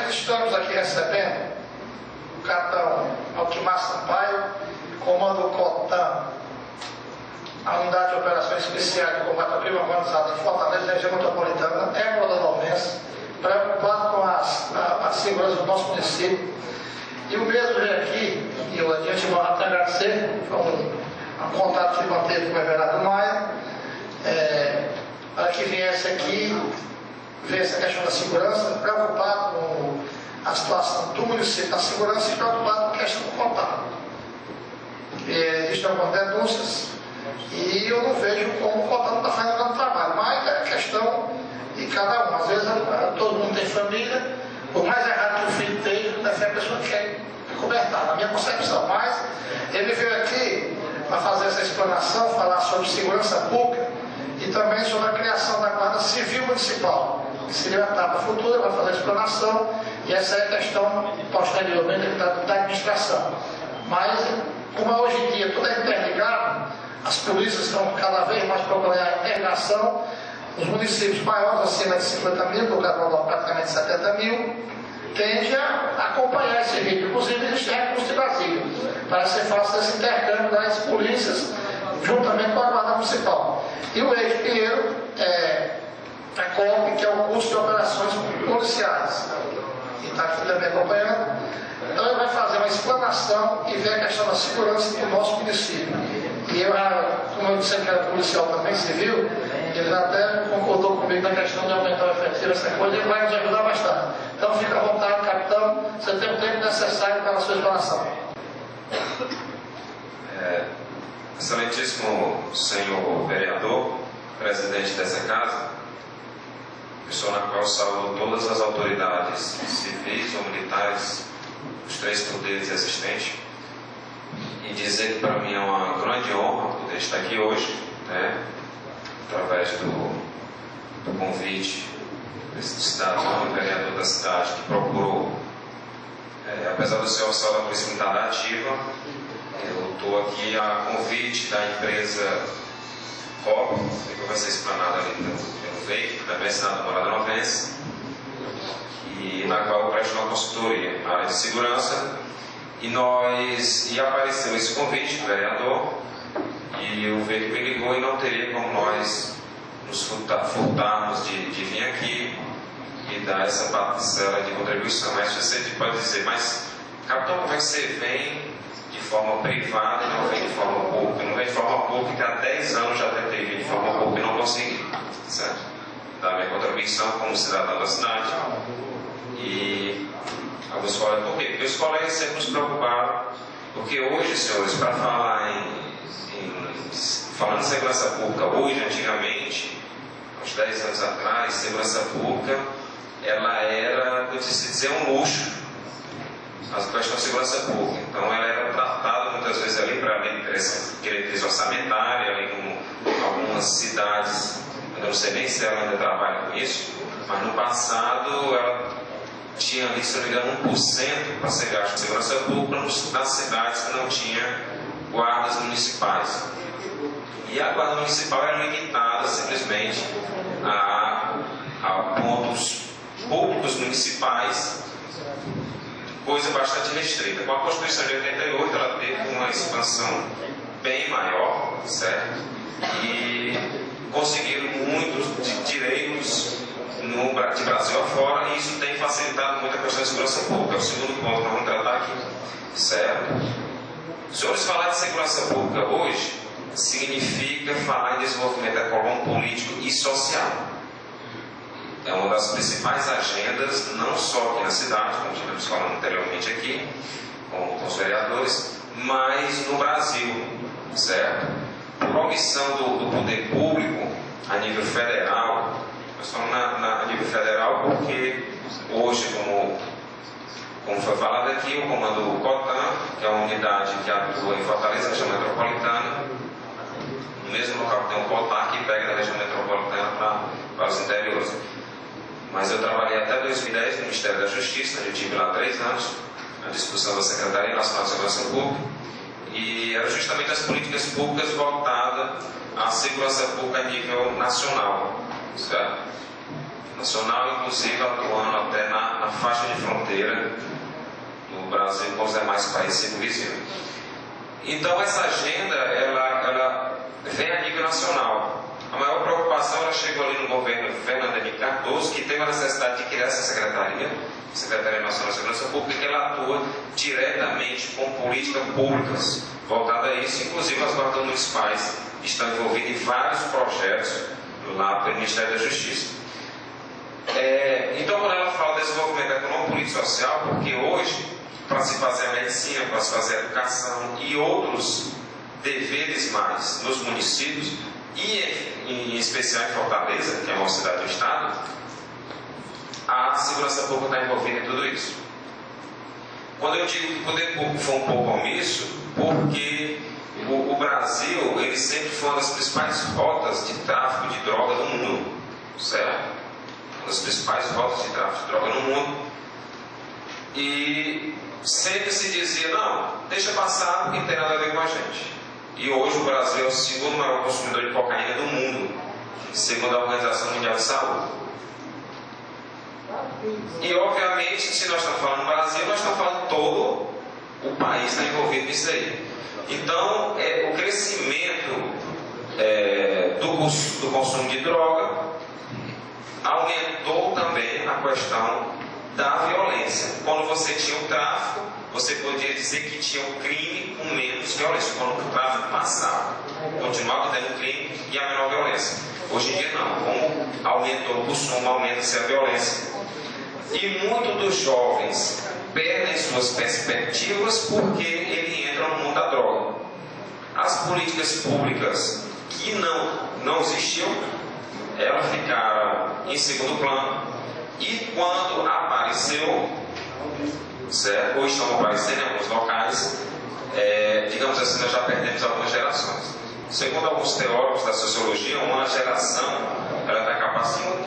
Mas estamos aqui recebendo o capitão Altimar Sampaio, comando COTAN, a Unidade de Operações Especiais de Combate ao Crime Organizado em Fortaleza, região metropolitana, Hemorrhodolense, preocupado com a segurança do nosso município. E o mesmo veio aqui, e eu de antemão até agradecer, foi um contato que manteve com o Everardo Maia, para que viesse aqui ver essa questão da segurança, preocupado com a situação do município da segurança e preocupado com a questão do contato. Existem algumas denúncias e eu não vejo como o contato está fazendo um trabalho, mas é questão de cada um. Às vezes todo mundo tem família, por mais errado que o filho tenha, deve ser a pessoa que quer cobertar, na minha concepção. Mas ele veio aqui para fazer essa explanação, falar sobre segurança pública e também sobre a criação da Guarda Civil Municipal, que seria a etapa futura, vai fazer a explanação, e essa é a questão posteriormente da administração. Mas, como hoje em dia tudo é interligado, as polícias estão cada vez mais procurando a integração. Os municípios maiores, acima de 50 mil, por causa praticamente 70 mil, tende a acompanhar esse ritmo. Inclusive, existe recurso de Brasília, para ser fácil esse intercâmbio das polícias, juntamente com a Guarda Municipal. E o Eide Pinheiro a COP, que é o curso de operações policiais, que está aqui também acompanhando. Então ele vai fazer uma explanação e ver a questão da segurança do nosso município. E eu, como eu disse que era policial também, civil, ele até concordou comigo na questão de aumentar o efetivo, essa coisa, ele vai nos ajudar bastante. Então fica à vontade, capitão, você tem o tempo necessário para a sua explanação. Excelentíssimo senhor vereador, presidente dessa casa, pessoa na qual saúdo todas as autoridades civis ou militares, os três poderes existentes, e dizer que para mim é uma grande honra poder estar aqui hoje, né, através do convite desse cidadão e vereador da cidade que procurou, apesar do seu oficial da Polícia Militar ativa, eu estou aqui a convite da empresa COP, que vai ser explanada ali pelo veículo, também assinado da Morada Novense, e na qual eu presto uma consultoria na área de segurança, e apareceu esse convite do vereador, e o veículo me ligou e não teria como nós nos furtarmos de vir aqui e dar essa parcela de contribuição. Mas você pode dizer, mas capitão, como é que você vem de forma privada e não vem de forma pública? Não vem de forma pública, há 10 anos já tentei vir de forma pública e não consegui, certo? Dar minha contribuição como cidadão da cidade. E alguns colegas, por quê? Porque os colegas sempre nos preocuparam, porque hoje, senhores, para falar falando de segurança pública, hoje, antigamente, uns 10 anos atrás, segurança pública, ela era, pode se dizer, um luxo, a questão de segurança pública. Então, ela era tratada muitas vezes ali para diretriz orçamentária, ali como algumas cidades, eu não sei nem se ela ainda trabalha com isso, mas no passado ela tinha ali, se não me engano, 1% para ser gasto de segurança pública nas cidades que não tinha guardas municipais. E a guarda municipal era limitada simplesmente a pontos públicos municipais, coisa bastante restrita. Com a Constituição de 88, ela teve uma expansão bem maior, certo? E conseguiram muitos direitos de Brasil afora, e isso tem facilitado muito a questão da segurança pública. É o segundo ponto que nós vamos tratar aqui, certo? Os senhores falar de segurança pública hoje significa falar em desenvolvimento econômico, político e social. É uma das principais agendas, não só aqui na cidade, como estivemos falando anteriormente aqui, com os vereadores, mas no Brasil, certo? Por omissão do poder público a nível federal, nós falamos a nível federal porque hoje, como foi falado aqui, o comando COTAN, que é uma unidade que atua em Fortaleza, região metropolitana, no mesmo local que tem um COTAN, que pega da região metropolitana para os interiores. Mas eu trabalhei até 2010 no Ministério da Justiça, eu tive lá 3 anos, na discussão da Secretaria Nacional de Segurança Pública, e era justamente as políticas públicas voltadas à segurança pública a nível nacional, certo? nacional, inclusive atuando até na faixa de fronteira do Brasil com os demais países circunvizinhos. Então essa agenda, ela vem a nível nacional. A maior preocupação ela chegou ali no governo Fernando Henrique Cardoso, que teve a necessidade de criar essa Secretaria Nacional de Segurança Pública, que ela atua diretamente com políticas públicas voltadas a isso, inclusive as guardas municipais estão envolvidas em vários projetos lá pelo Ministério da Justiça. Então, quando ela fala de desenvolvimento econômico, político e social, porque hoje, para se fazer a medicina, para se fazer a educação e outros deveres mais nos municípios, e em especial em Fortaleza, que é uma cidade do estado, a segurança pública está envolvida em tudo isso. Quando eu digo que o poder público foi um pouco omisso, porque o Brasil, ele sempre foi uma das principais rotas de tráfico de droga no mundo, certo? Uma das principais rotas de tráfico de droga no mundo. E sempre se dizia, não, deixa passar porque não tem nada a ver com a gente. E hoje o Brasil é o segundo maior consumidor de cocaína do mundo, segundo a Organização Mundial de Saúde. E obviamente, se nós estamos falando do Brasil, nós estamos falando todo o país está envolvido nisso aí. Então, o crescimento do consumo de droga aumentou também a questão da violência. Quando você tinha o tráfico, você podia dizer que tinha um crime com menos violência. Quando o tráfico passava, continuava tendo crime e a menor violência. Hoje em dia não. Como aumentou o consumo, aumenta-se a violência. E muitos dos jovens perdem suas perspectivas porque ele entra no mundo da droga. As políticas públicas que não existiam, elas ficaram em segundo plano. E quando apareceu, certo? Ou estão aparecendo em alguns locais, digamos assim, nós já perdemos algumas gerações. Segundo alguns teóricos da sociologia, uma geração ela tem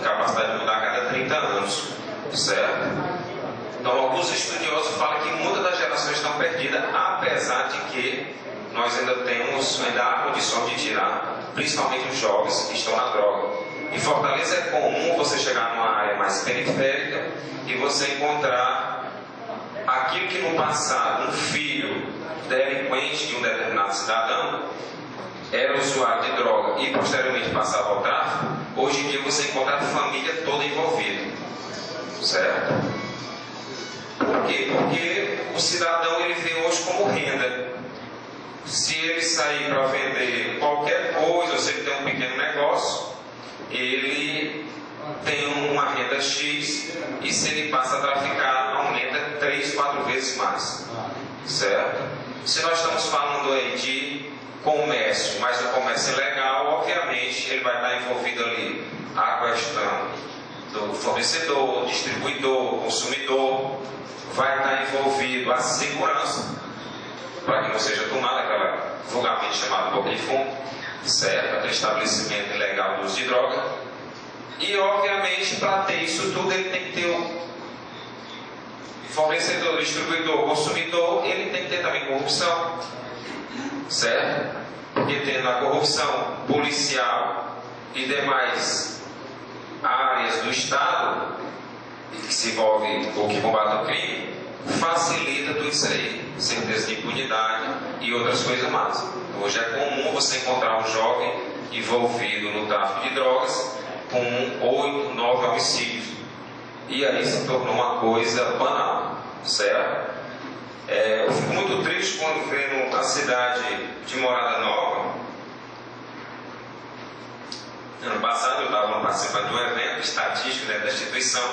capacidade de mudar a cada 30 anos, certo? Então alguns estudiosos falam que muitas das gerações estão perdidas, apesar de que nós ainda há condições de tirar, principalmente os jovens que estão na droga. Em Fortaleza é comum você chegar numa área mais periférica e você encontrar aquilo que no passado um filho delinquente de um determinado cidadão era usuário de droga e posteriormente passava ao tráfico. Hoje em dia você encontra a família toda envolvida, certo? Por quê? Porque o cidadão ele vê hoje como renda. Se ele sair para vender qualquer coisa, ou se ele tem um pequeno negócio, ele tem uma renda X, e se ele passa a traficar, aumenta 3, 4 vezes mais, certo? Se nós estamos falando aí de comércio, mas o comércio ilegal, obviamente ele vai estar envolvido ali a questão do fornecedor, distribuidor, consumidor, vai estar envolvido a segurança, para que não seja tomada aquela vulgarmente chamada boca de fumo, certo? Aquele estabelecimento ilegal do uso de droga. E obviamente para ter isso tudo ele tem que ter o fornecedor, distribuidor, consumidor, ele tem que ter também corrupção, certo? Porque tendo a corrupção policial e demais áreas do Estado que se envolve ou que combate o crime, facilita tudo isso aí, certeza de impunidade e outras coisas mais. Hoje é comum você encontrar um jovem envolvido no tráfico de drogas com 8, 9 homicídios. E aí se tornou uma coisa banal, certo? Eu fico muito triste quando vendo a cidade de Morada Nova. Ano passado eu estava participando de um evento estatístico dentro da instituição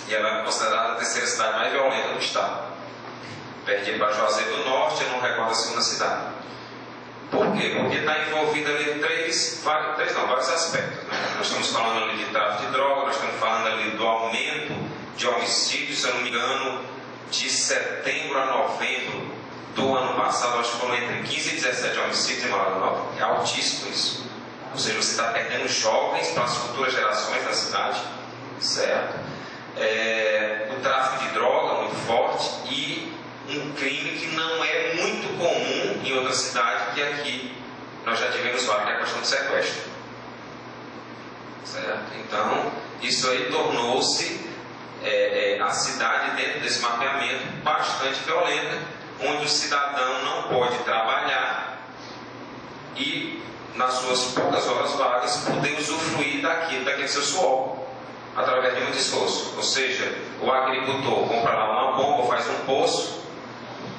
e ela é considerada a terceira cidade mais violenta do estado. Perdi para Juazeiro do Norte, eu não recordo a segunda cidade. Por quê? Porque está envolvido ali vários aspectos, né? Nós estamos falando ali de tráfico de droga, nós estamos falando ali do aumento de homicídios, se eu não me engano, de setembro a novembro do ano passado, acho que foram entre 15 e 17 homicídios em Morada Nova. É altíssimo isso. Ou seja, você está perdendo jovens para as futuras gerações da cidade, certo? O tráfico de droga muito forte e um crime que não é muito comum em outra cidade, que aqui nós já tivemos vários, que é a questão do sequestro, certo? Então, isso aí tornou-se a cidade, dentro desse mapeamento, bastante violenta, onde o cidadão não pode trabalhar e, nas suas poucas horas vagas, poder usufruir daquele seu suor, através de muito esforço. Ou seja, o agricultor compra lá uma bomba, faz um poço,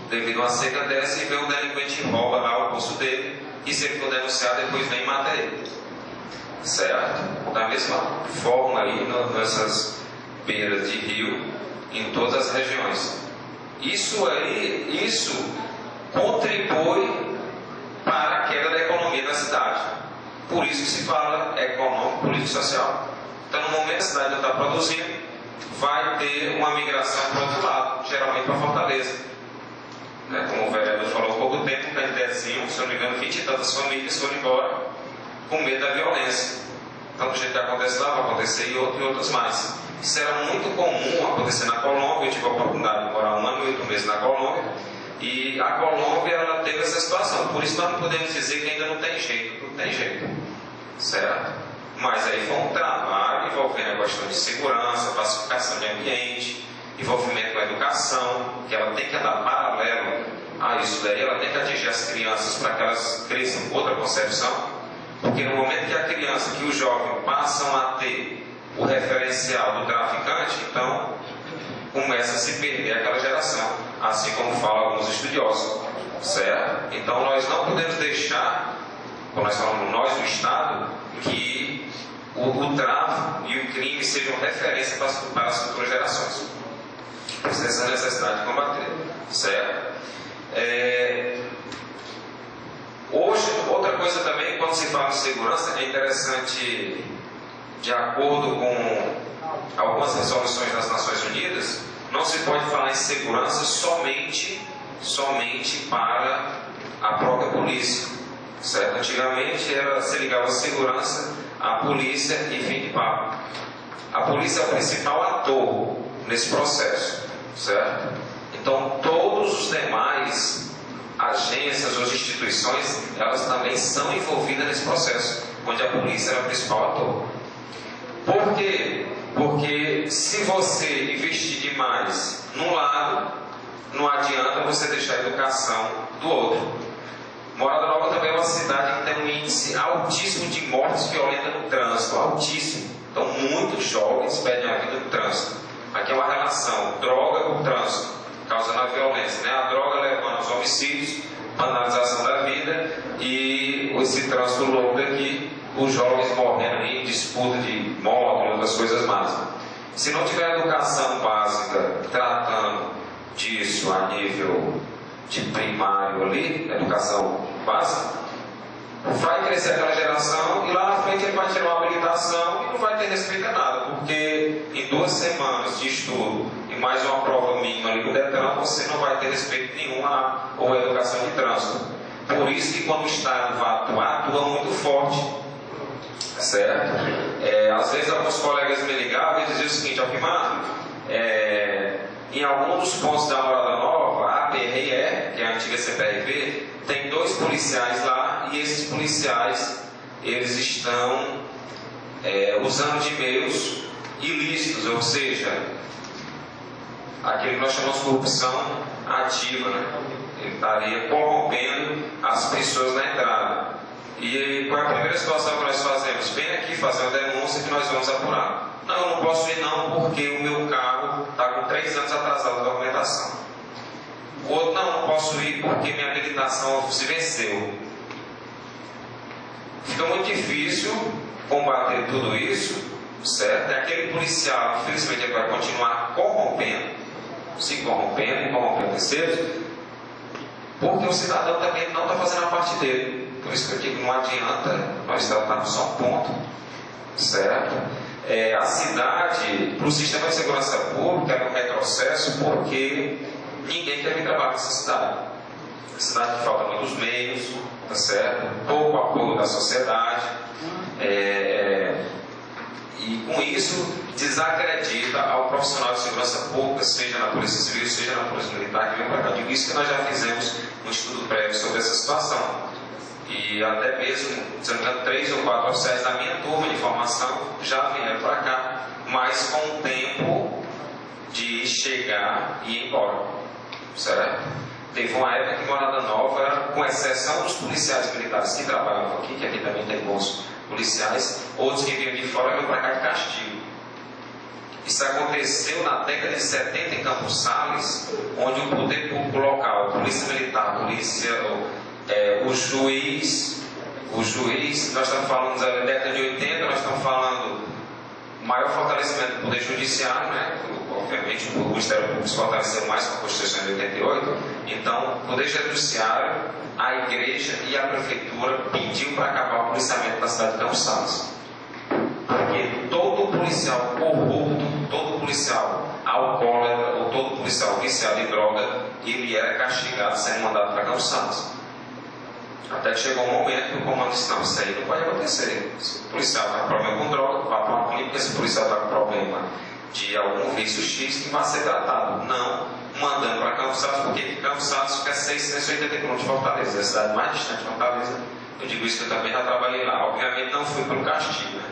devido a uma seca dessa, e vem um delinquente e rouba lá o poço dele, e se ele for denunciado, depois vem e mata ele. Certo? Da mesma forma aí, nessas beiras de rio, em todas as regiões. Isso contribui para a queda da economia da cidade. Por isso que se fala econômico, político e social. Então, no momento que a cidade não está produzindo, vai ter uma migração para o outro lado, geralmente para Fortaleza. Como o vereador falou há pouco tempo, o Candezinho, se não me engano, 20 e tantas famílias foram embora com medo da violência. Então, do jeito que acontece lá, vai acontecer e outros mais. Isso era muito comum acontecer na Colômbia. Eu tive a oportunidade de morar 1 ano e 8 meses na Colômbia. E a Colômbia, ela teve essa situação. Por isso nós não podemos dizer que ainda não tem jeito. Não tem jeito. Certo? Mas aí foi um trabalho envolvendo a questão de segurança, pacificação de ambiente, envolvimento com a educação, que ela tem que andar paralelo a isso daí. Ela tem que atingir as crianças para que elas cresçam com outra concepção. Porque no momento que a criança, que o jovem passam a ter o referencial do traficante, então começa a se perder aquela geração, assim como falam alguns estudiosos, certo? Então nós não podemos deixar, quando nós falamos nós do Estado, que o tráfico e o crime sejam referência para as futuras gerações. Essa necessidade de combater, certo? Hoje, outra coisa também, quando se fala de segurança, é interessante, de acordo com algumas resoluções das Nações Unidas, não se pode falar em segurança somente para a própria polícia, certo? Antigamente se ligava a segurança à polícia e fim de papo. A polícia é o principal ator nesse processo, certo? Então todos os demais agências ou instituições, elas também são envolvidas nesse processo, onde a polícia é o principal ator. Por quê? Porque se você investir demais num lado, não adianta você deixar a educação do outro. Morada Nova também é uma cidade que tem um índice altíssimo de mortes violentas no trânsito, altíssimo. Então muitos jovens perdem a vida no trânsito. Aqui é uma relação droga com trânsito, causando a violência, né? A droga levando aos homicídios, banalização da vida, e esse trânsito louco daqui, os jovens morrendo em disputa de moto e outras coisas mais. Se não tiver educação básica tratando disso a nível de primário ali, educação básica, vai crescer aquela geração e lá na frente ele vai tirar uma habilitação e não vai ter respeito a nada, porque em 2 semanas de estudo e mais uma prova mínima ali no Detran, você não vai ter respeito nenhum à educação de trânsito. Por isso que quando o Estado vai atuar, atua muito forte, certo? Às vezes alguns colegas me ligavam e diziam o seguinte: Alquimar, em alguns dos pontos da Morada Nova, a PRE, que é a antiga CPRV, tem 2 policiais lá, e esses policiais, eles estão usando de meios ilícitos, ou seja, aquilo que nós chamamos de corrupção ativa, né? Ele estaria corrompendo as pessoas na entrada. E qual é a primeira situação que nós fazemos? Vem aqui fazer uma denúncia que nós vamos apurar. Não, eu não posso ir não, porque o meu carro está com 3 anos atrasado da documentação. O outro, não posso ir porque minha habilitação se venceu. Fica muito difícil combater tudo isso, certo? É aquele policial, infelizmente, ele vai continuar corrompendo, se corrompendo e corrompendo terceiros, porque o cidadão também não está fazendo a parte dele. Por isso que eu digo, não adianta nós tratarmos só um ponto, certo? A cidade, para o sistema de segurança pública, é um retrocesso, porque ninguém quer vir trabalhar nessa cidade. A cidade que falta muitos meios, tá certo? Pouco apoio da sociedade, e com isso desacredita ao profissional de segurança pública, seja na Polícia Civil, seja na Polícia Militar, que vem para cá. Digo isso que nós já fizemos um estudo prévio sobre essa situação. E até mesmo, se não me engano, 3 ou 4 oficiais da minha turma de formação já vieram para cá, mas com o tempo de chegar e ir embora, certo? Teve uma época que Morada Nova, com exceção dos policiais militares que trabalham aqui, que aqui também tem bons policiais, outros que vinham de fora vinham para cá de castigo. Isso aconteceu na década de 70 em Campos Sales, onde o poder público local, polícia militar, o juiz, nós estamos falando da década de 80, nós estamos falando maior fortalecimento do poder judiciário, né? Obviamente o Ministério Público se fortaleceu mais com a Constituição de 88, então o poder judiciário, a igreja e a prefeitura pediu para acabar o policiamento da cidade de Campos Sales. Porque todo policial corrupto, todo policial alcoólatra ou todo policial viciado em droga, ele era castigado sendo mandado para Campos Sales. Até que chegou um momento que o comando disse: não, isso aí não pode acontecer. Se o policial está com problema com droga, vá para uma clínica. Se o policial está com problema de algum vício X, que vai ser tratado. Não mandando para Campos Sales, porque Campos Sales fica a 680 km de Fortaleza, é a cidade mais distante de Fortaleza. Eu digo isso que eu também já trabalhei lá. Obviamente não fui pelo castigo, né?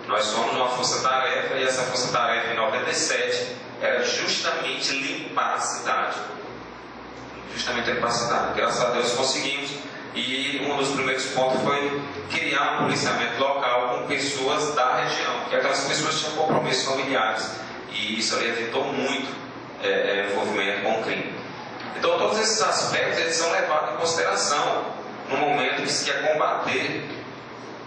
Nós somos uma força-tarefa, e essa força-tarefa em 97 era justamente limpar a cidade. Justamente limpar a cidade. Graças a Deus conseguimos. E um dos primeiros pontos foi criar um policiamento local com pessoas da região, porque aquelas pessoas tinham compromissos familiares, e isso ali evitou muito envolvimento com o crime. Então todos esses aspectos eles são levados em consideração no momento que se quer combater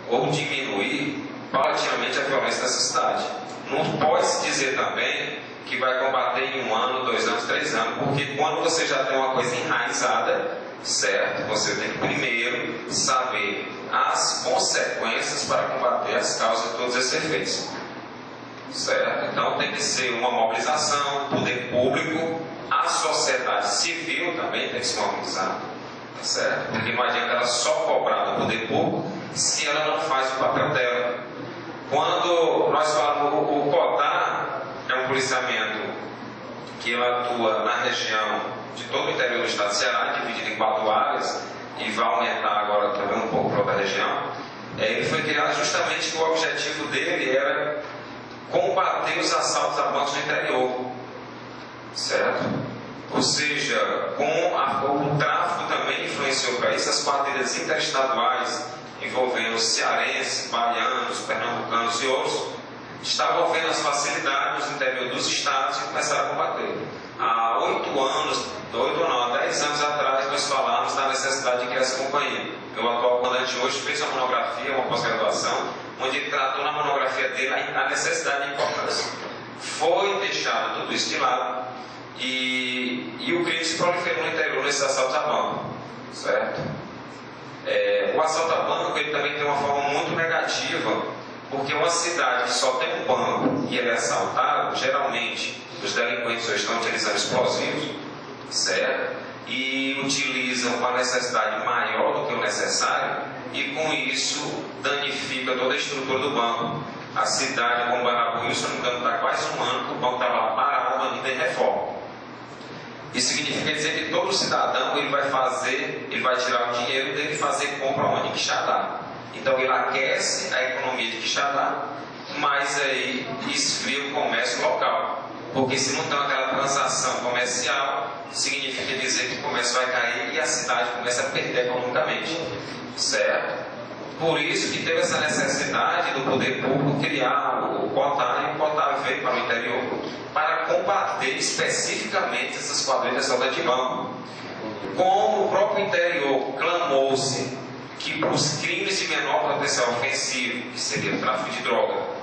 ou diminuir paulatinamente a violência dessa cidade. Não pode se dizer também que vai combater em 1 ano, 2 anos, 3 anos, porque quando você já tem uma coisa enraizada, certo? Você tem que primeiro saber as consequências para combater as causas de todos esses efeitos, certo? Então tem que ser uma mobilização, poder público, a sociedade civil também tem que se mobilizar, certo? Porque não adianta ela só cobrar do poder público se ela não faz o papel dela. Quando nós falamos, o COTAR é um policiamento que atua na região de todo o interior do estado do Ceará, dividido em 4 áreas, e vai aumentar agora também um pouco para outra região. Ele foi criado justamente que o objetivo dele era combater os assaltos a bancos no interior, certo? Ou seja, o tráfico também influenciou para isso, as quadrilhas interestaduais envolvendo cearenses, baianos, pernambucanos e outros, estavam vendo as facilidades no interior dos estados e começaram a combater. Há 10 anos atrás, nós falamos da necessidade de criar essa companhia. O atual comandante hoje fez uma monografia, uma pós-graduação, onde ele tratou na monografia dele a necessidade de importância. Foi deixado tudo isso de lado e o crime se proliferou no interior nesses assaltos a banco, certo? O assalto a banco ele também tem uma forma muito negativa, porque uma cidade que só tem um banco e ele é assaltado, geralmente os delinquentes hoje estão utilizando explosivos, certo? E utilizam com a necessidade maior do que o necessário, e com isso danifica toda a estrutura do banco. A cidade, como Barabuí, se não me engano, está quase 1 ano que o banco estava lá parado, ainda em reforma. Isso significa dizer que todo cidadão ele vai tirar o dinheiro dele e fazer compra onde? Em Quixadá. Então ele aquece a economia de Quixadá, mas aí esfria o comércio local. Porque se não tem aquela transação comercial, significa dizer que o comércio vai cair e a cidade começa a perder economicamente, certo? Por isso que teve essa necessidade do poder público criar o COTAR, e o COTAR veio para o interior para combater especificamente essas quadrilhas de banco. Como o próprio interior clamou-se que os crimes de menor potencial ofensivo, que seria o tráfico de droga,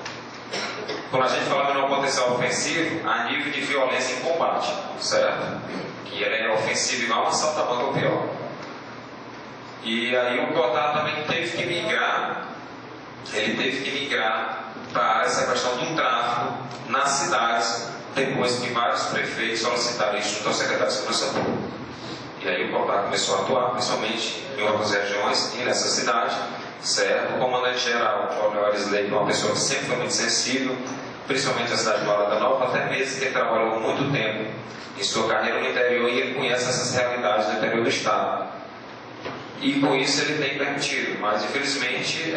quando a gente fala de menor potencial ofensivo, a nível de violência em combate, certo? Que ele é ofensivo igual um assalto a banco ou pior. E aí o COTAR também teve que migrar, para essa questão do tráfico nas cidades, depois que vários prefeitos solicitaram isso junto ao secretário de Segurança Pública. E aí o COTAR começou a atuar, principalmente em outras regiões e nessa cidade, certo? O comandante-geral, o Coronel Arisley, que é uma pessoa que sempre foi muito sensível, principalmente na cidade de Morada Nova, até mesmo que ele trabalhou muito tempo em sua carreira no interior, e ele conhece essas realidades do interior do estado. e com isso ele tem permitido, mas infelizmente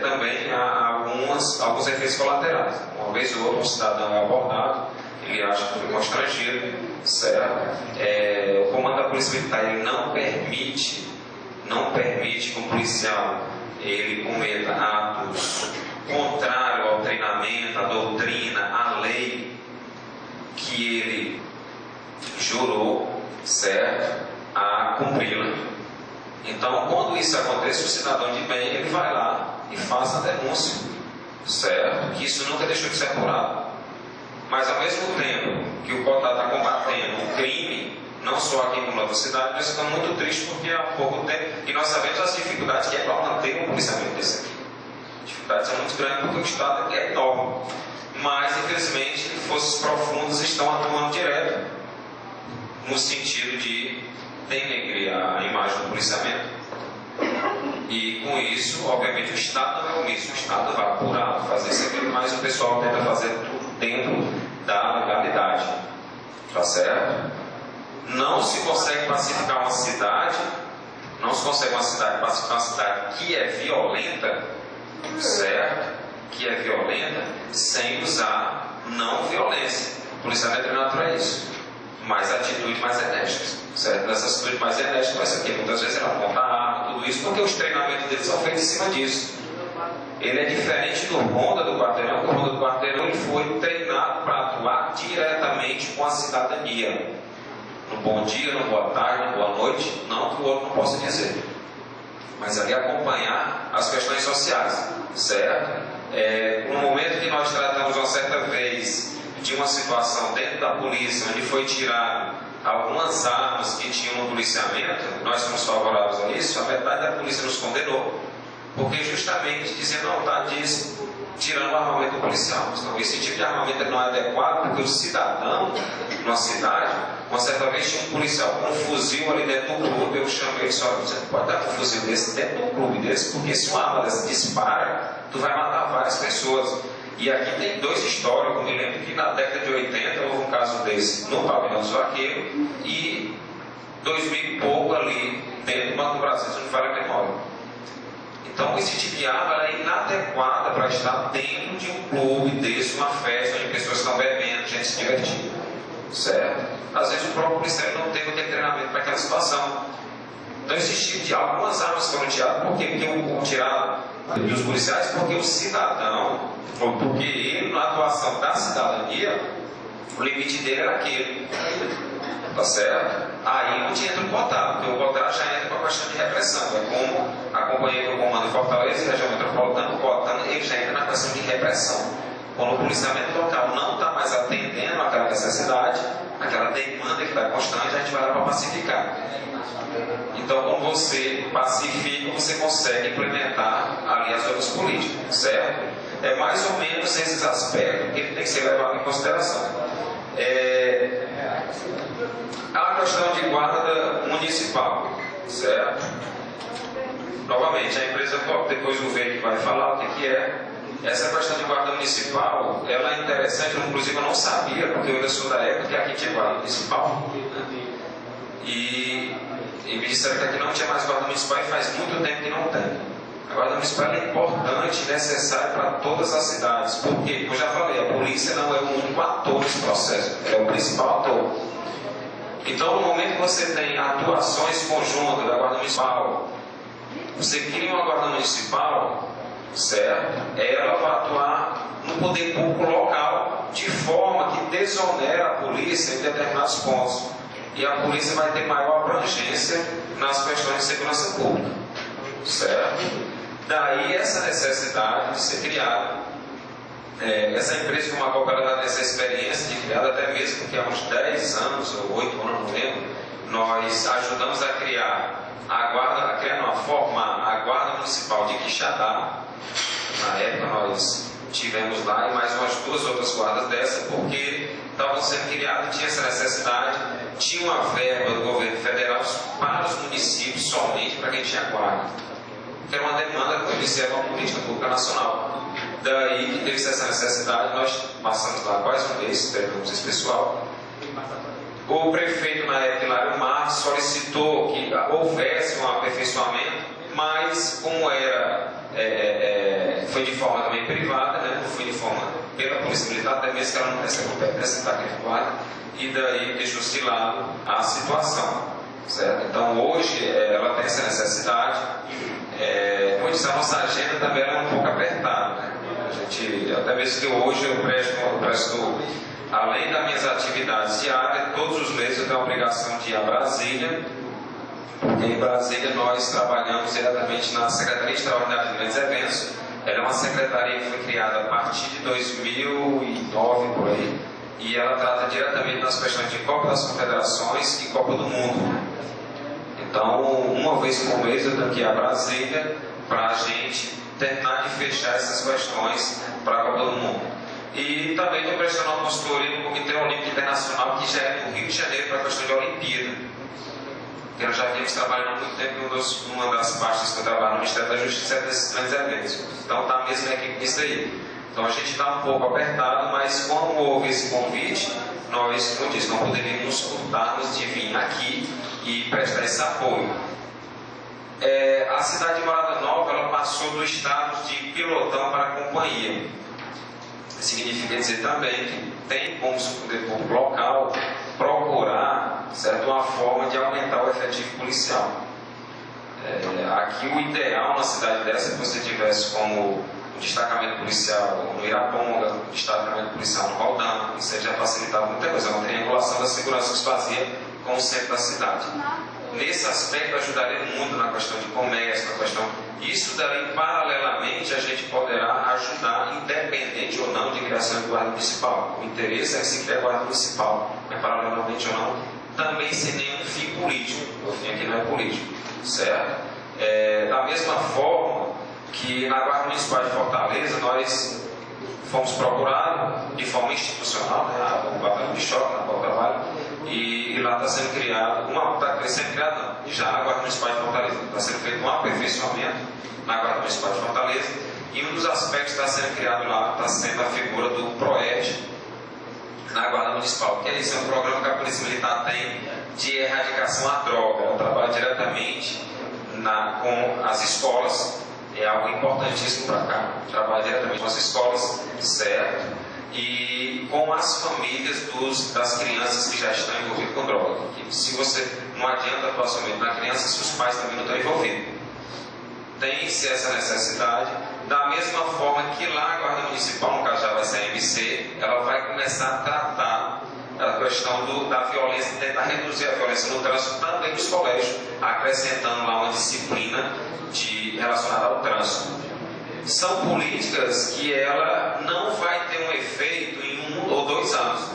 também há alguns efeitos colaterais. Uma vez ou outra um cidadão é abordado, ele acha que foi constrangido, certo? O comando da Polícia Militar ele não permite que um policial ele cometa atos contrários ao treinamento, à doutrina, à lei que ele jurou, certo, a cumpri-la. Então, quando isso acontece, o cidadão de bem ele vai lá e faz a denúncia, certo? Que isso nunca deixou de ser apurado. Mas ao mesmo tempo que o COTAD está combatendo o crime, não só aqui no nossa cidade, nós estamos muito tristes porque há pouco tempo, e nós sabemos as dificuldades que é para manter o policiamento desse aqui. As dificuldades são muito grandes porque o Estado aqui é enorme. Mas, infelizmente, forças profundas estão atuando direto no sentido de denegrir a imagem do policiamento. E com isso, obviamente, o Estado não é omisso, o Estado vai apurar, fazer isso aqui, mas o pessoal tenta fazer tudo dentro da legalidade. Tá certo? Não se consegue pacificar uma cidade, pacificar uma cidade que é violenta, certo? Que é violenta, sem usar não violência. O policiamento treinado é isso. Mas atitudes mais enérgicas, certo? Nessas atitudes mais enérgicas vai ser aqui. Muitas vezes ele aponta a arma, tudo isso, porque os treinamentos deles são feitos em cima disso. Ele é diferente do Ronda do Quarteirão, porque o Ronda do Quarteirão ele foi treinado para atuar diretamente com a cidadania. No bom dia, no boa tarde, no boa noite, não que o outro não possa dizer. Mas ali acompanhar as questões sociais, certo? No momento que nós tratamos uma certa vez de uma situação dentro da polícia, onde foi tirado algumas armas que tinham no policiamento, nós somos favoráveis a isso, a metade da polícia nos condenou. Porque justamente dizendo, não, está disso, tirando o armamento policial. Então, esse tipo de armamento não é adequado, porque o cidadão, numa cidade, uma certa vez tinha um policial com um fuzil ali dentro do clube, eu chamei ele só, você não pode dar um fuzil desse dentro do clube desse, porque se uma arma dessa dispara, tu vai matar várias pessoas. E aqui tem dois históricos, me lembro que na década de 80 houve um caso desse no pavilhão do Zoaqueiro e 2000 e pouco ali dentro do Banco do Brasil, se não falha a memória. Então esse tipo de arma é inadequada para estar dentro de um clube desse, uma festa onde pessoas estão bebendo, gente se divertindo, certo? Às vezes o próprio policial não teve aquele treinamento para aquela situação. Então esse tipo de algumas armas foram tiradas, porque tiraram dos policiais, porque o cidadão, porque ele, na atuação da cidadania, o limite dele era aquele. Tá certo? Aí não tinha o COTAD, porque o COTAD já entra com a questão de repressão. É como acompanhei o comando de Fortaleza e região metropolitana, o COTAD ele já entra na questão de repressão. Quando o policiamento local não está mais atendendo aquela necessidade, aquela demanda que está constante, a gente vai lá para pacificar. Então, quando você pacifica, você consegue implementar ali as outras políticas, certo? É mais ou menos esses aspectos que tem que ser levado em consideração. A questão de guarda municipal, certo? Novamente, a empresa, depois o Verde vai falar o que é. Essa questão de guarda municipal, ela é interessante, inclusive eu não sabia, porque eu ainda sou da época que aqui tinha guarda municipal. E me disseram que aqui não tinha mais guarda municipal e faz muito tempo que não tem. A guarda municipal é importante e necessária para todas as cidades, porque, como eu já falei, a polícia não é o único ator desse processo, é o principal ator. Então, no momento que você tem atuações conjuntas da guarda municipal, você cria uma guarda municipal, certo? Ela vai atuar no poder público local de forma que desonera a polícia em determinados pontos. E a polícia vai ter maior abrangência nas questões de segurança pública, certo? Daí essa necessidade de ser criada. Essa empresa, como a cooperativa, tem essa experiência de criar, até mesmo porque há uns 10 anos ou 8 anos, não lembro, nós ajudamos a criar formar a Guarda Municipal de Quixadá. Na época nós tivemos lá e mais umas 2 outras guardas dessa, porque estavam sendo criadas e tinha essa necessidade, tinha uma verba do governo federal para os municípios somente para quem tinha guarda, que era uma demanda que conhecia uma política pública nacional. Daí que teve essa necessidade, nós passamos lá quase um mês, treinamos esse pessoal. O prefeito na época, Hilário Marques, solicitou que houvesse um aperfeiçoamento mas como foi de forma também privada, né? Não foi de forma pela Polícia Militar, até mesmo que ela não recebeu representar aquele guarda, e daí deixou-se de lado a situação, certo? Então hoje ela tem essa necessidade, como eu disse, a nossa agenda também é um pouco apertada, né? A gente, até mesmo que hoje eu presto, além das minhas atividades diárias, todos os meses eu tenho a obrigação de ir a Brasília, porque em Brasília nós trabalhamos diretamente na Secretaria Extraordinária de Grandes Eventos. Ela é uma secretaria que foi criada a partir de 2009, por aí, e ela trata diretamente das questões de Copa das Confederações e Copa do Mundo. Então, uma vez por mês eu tenho que ir a Brasília para a gente tentar de fechar essas questões para a Copa do Mundo. E também estou prestando uma consultoria no Comitê Olímpico Internacional, que já é do Rio de Janeiro, para a questão de Olimpíada. Que nós já tínhamos trabalhado há muito tempo em uma das pastas que eu trabalho no Ministério da Justiça desses grandes eventos. Então está a mesma equipe nisso aí. Então a gente está um pouco apertado, mas como houve esse convite, nós, como eu disse, não poderíamos furtarmos de vir aqui e prestar esse apoio. A cidade de Morada Nova, ela passou do status de pilotão para companhia. Significa dizer também que tem como o poder público local procurar, certo, uma forma de aumentar o efetivo policial. Aqui o ideal na cidade dessa é que você tivesse como um destacamento policial no Iraponga, um destacamento policial no Roldão. Isso já facilitava muita coisa, uma triangulação da segurança que se fazia com o centro da cidade. Nesse aspecto ajudaria muito na questão de comércio, na questão... Isso daí, paralelamente, a gente poderá ajudar, independente ou não de criação de guarda municipal. O interesse é que se crie a guarda municipal, mas paralelamente ou não, também sem nenhum fim político. O fim aqui não é político, certo? Da mesma forma que na Guarda Municipal de Fortaleza, nós fomos procurados de forma institucional, né, o Batalhão de Choque, na qual eu trabalho, e lá está sendo criado, já na Guarda Municipal de Fortaleza, está sendo feito um aperfeiçoamento na Guarda Municipal de Fortaleza, e um dos aspectos que está sendo criado lá está sendo a figura do PROED na Guarda Municipal, que é um programa que a Polícia Militar tem de erradicação à droga. Ela trabalha diretamente com as escolas, é algo importantíssimo para cá, trabalha diretamente com as escolas, certo? E com as famílias das crianças que já estão envolvidas com droga. E se você não adianta atuar somente na criança se os pais também não estão envolvidos. Tem-se essa necessidade, da mesma forma que lá a Guarda Municipal, no caso já vai ser a MC, ela vai começar a tratar a questão da violência, tentar reduzir a violência no trânsito também nos colégios, acrescentando lá uma disciplina relacionada ao trânsito. São políticas que ela não vai ter um efeito em 1 ou 2 anos,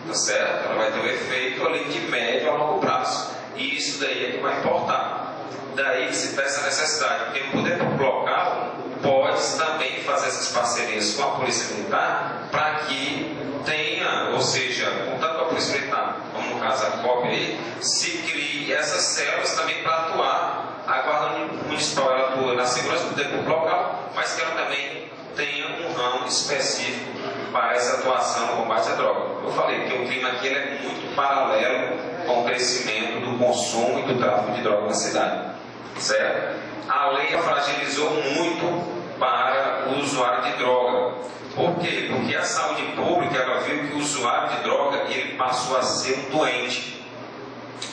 tá certo? Ela vai ter um efeito ali de médio a longo prazo, e isso daí é que vai importar. Daí que se tem essa necessidade, porque o poder público local pode também fazer essas parcerias com a Polícia Militar para que tenha, ou seja, tanto a Polícia Militar como no caso a COP aí, se crie essas células também para atuar. A Guarda Municipal ela atua na segurança do poder público local, mas que ela também tenha um ramo específico para essa atuação no combate à droga. Eu falei que o clima aqui ele é muito paralelo com o crescimento do consumo e do tráfico de droga na cidade, certo? A lei fragilizou muito para o usuário de droga. Por quê? Porque a saúde pública ela viu que o usuário de droga ele passou a ser um doente.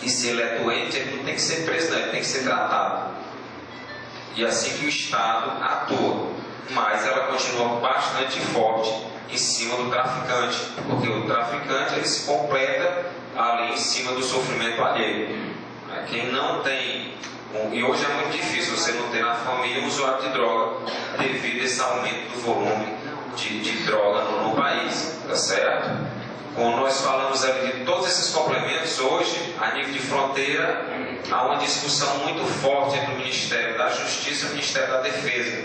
E se ele é doente, ele não tem que ser preso, não, ele tem que ser tratado. E assim que o Estado atua. Mas ela continua bastante forte em cima do traficante, porque o traficante ele se completa ali em cima do sofrimento alheio. Quem não tem, e hoje é muito difícil você não ter na família um usuário de droga devido a esse aumento do volume de droga no país, tá certo? Como nós falamos ali de todos esses complementos, hoje, a nível de fronteira, há uma discussão muito forte entre o Ministério da Justiça e o Ministério da Defesa.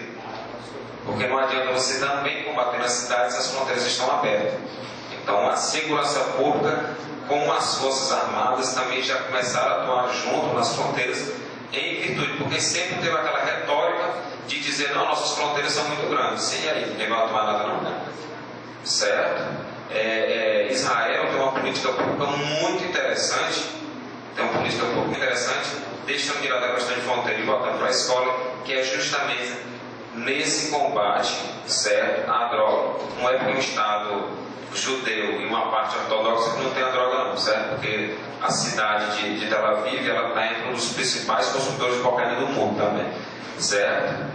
Porque não adianta você também combater nas cidades se as fronteiras estão abertas. Então, a segurança pública com as Forças Armadas também já começaram a atuar junto nas fronteiras em virtude, porque sempre teve aquela retórica de dizer, não, nossas fronteiras são muito grandes. E aí, ninguém vai atuar nada não, né? Certo? Israel tem uma política pública muito interessante tem uma política um pouco interessante, deixando de lado a questão de fronteira e voltando para a escola, que é justamente nesse combate, certo, à droga. Não é porque um Estado judeu e uma parte ortodoxa que não tem a droga não, certo? Porque a cidade de Tel Aviv, ela está entre um dos principais consumidores de cocaína do mundo também, certo?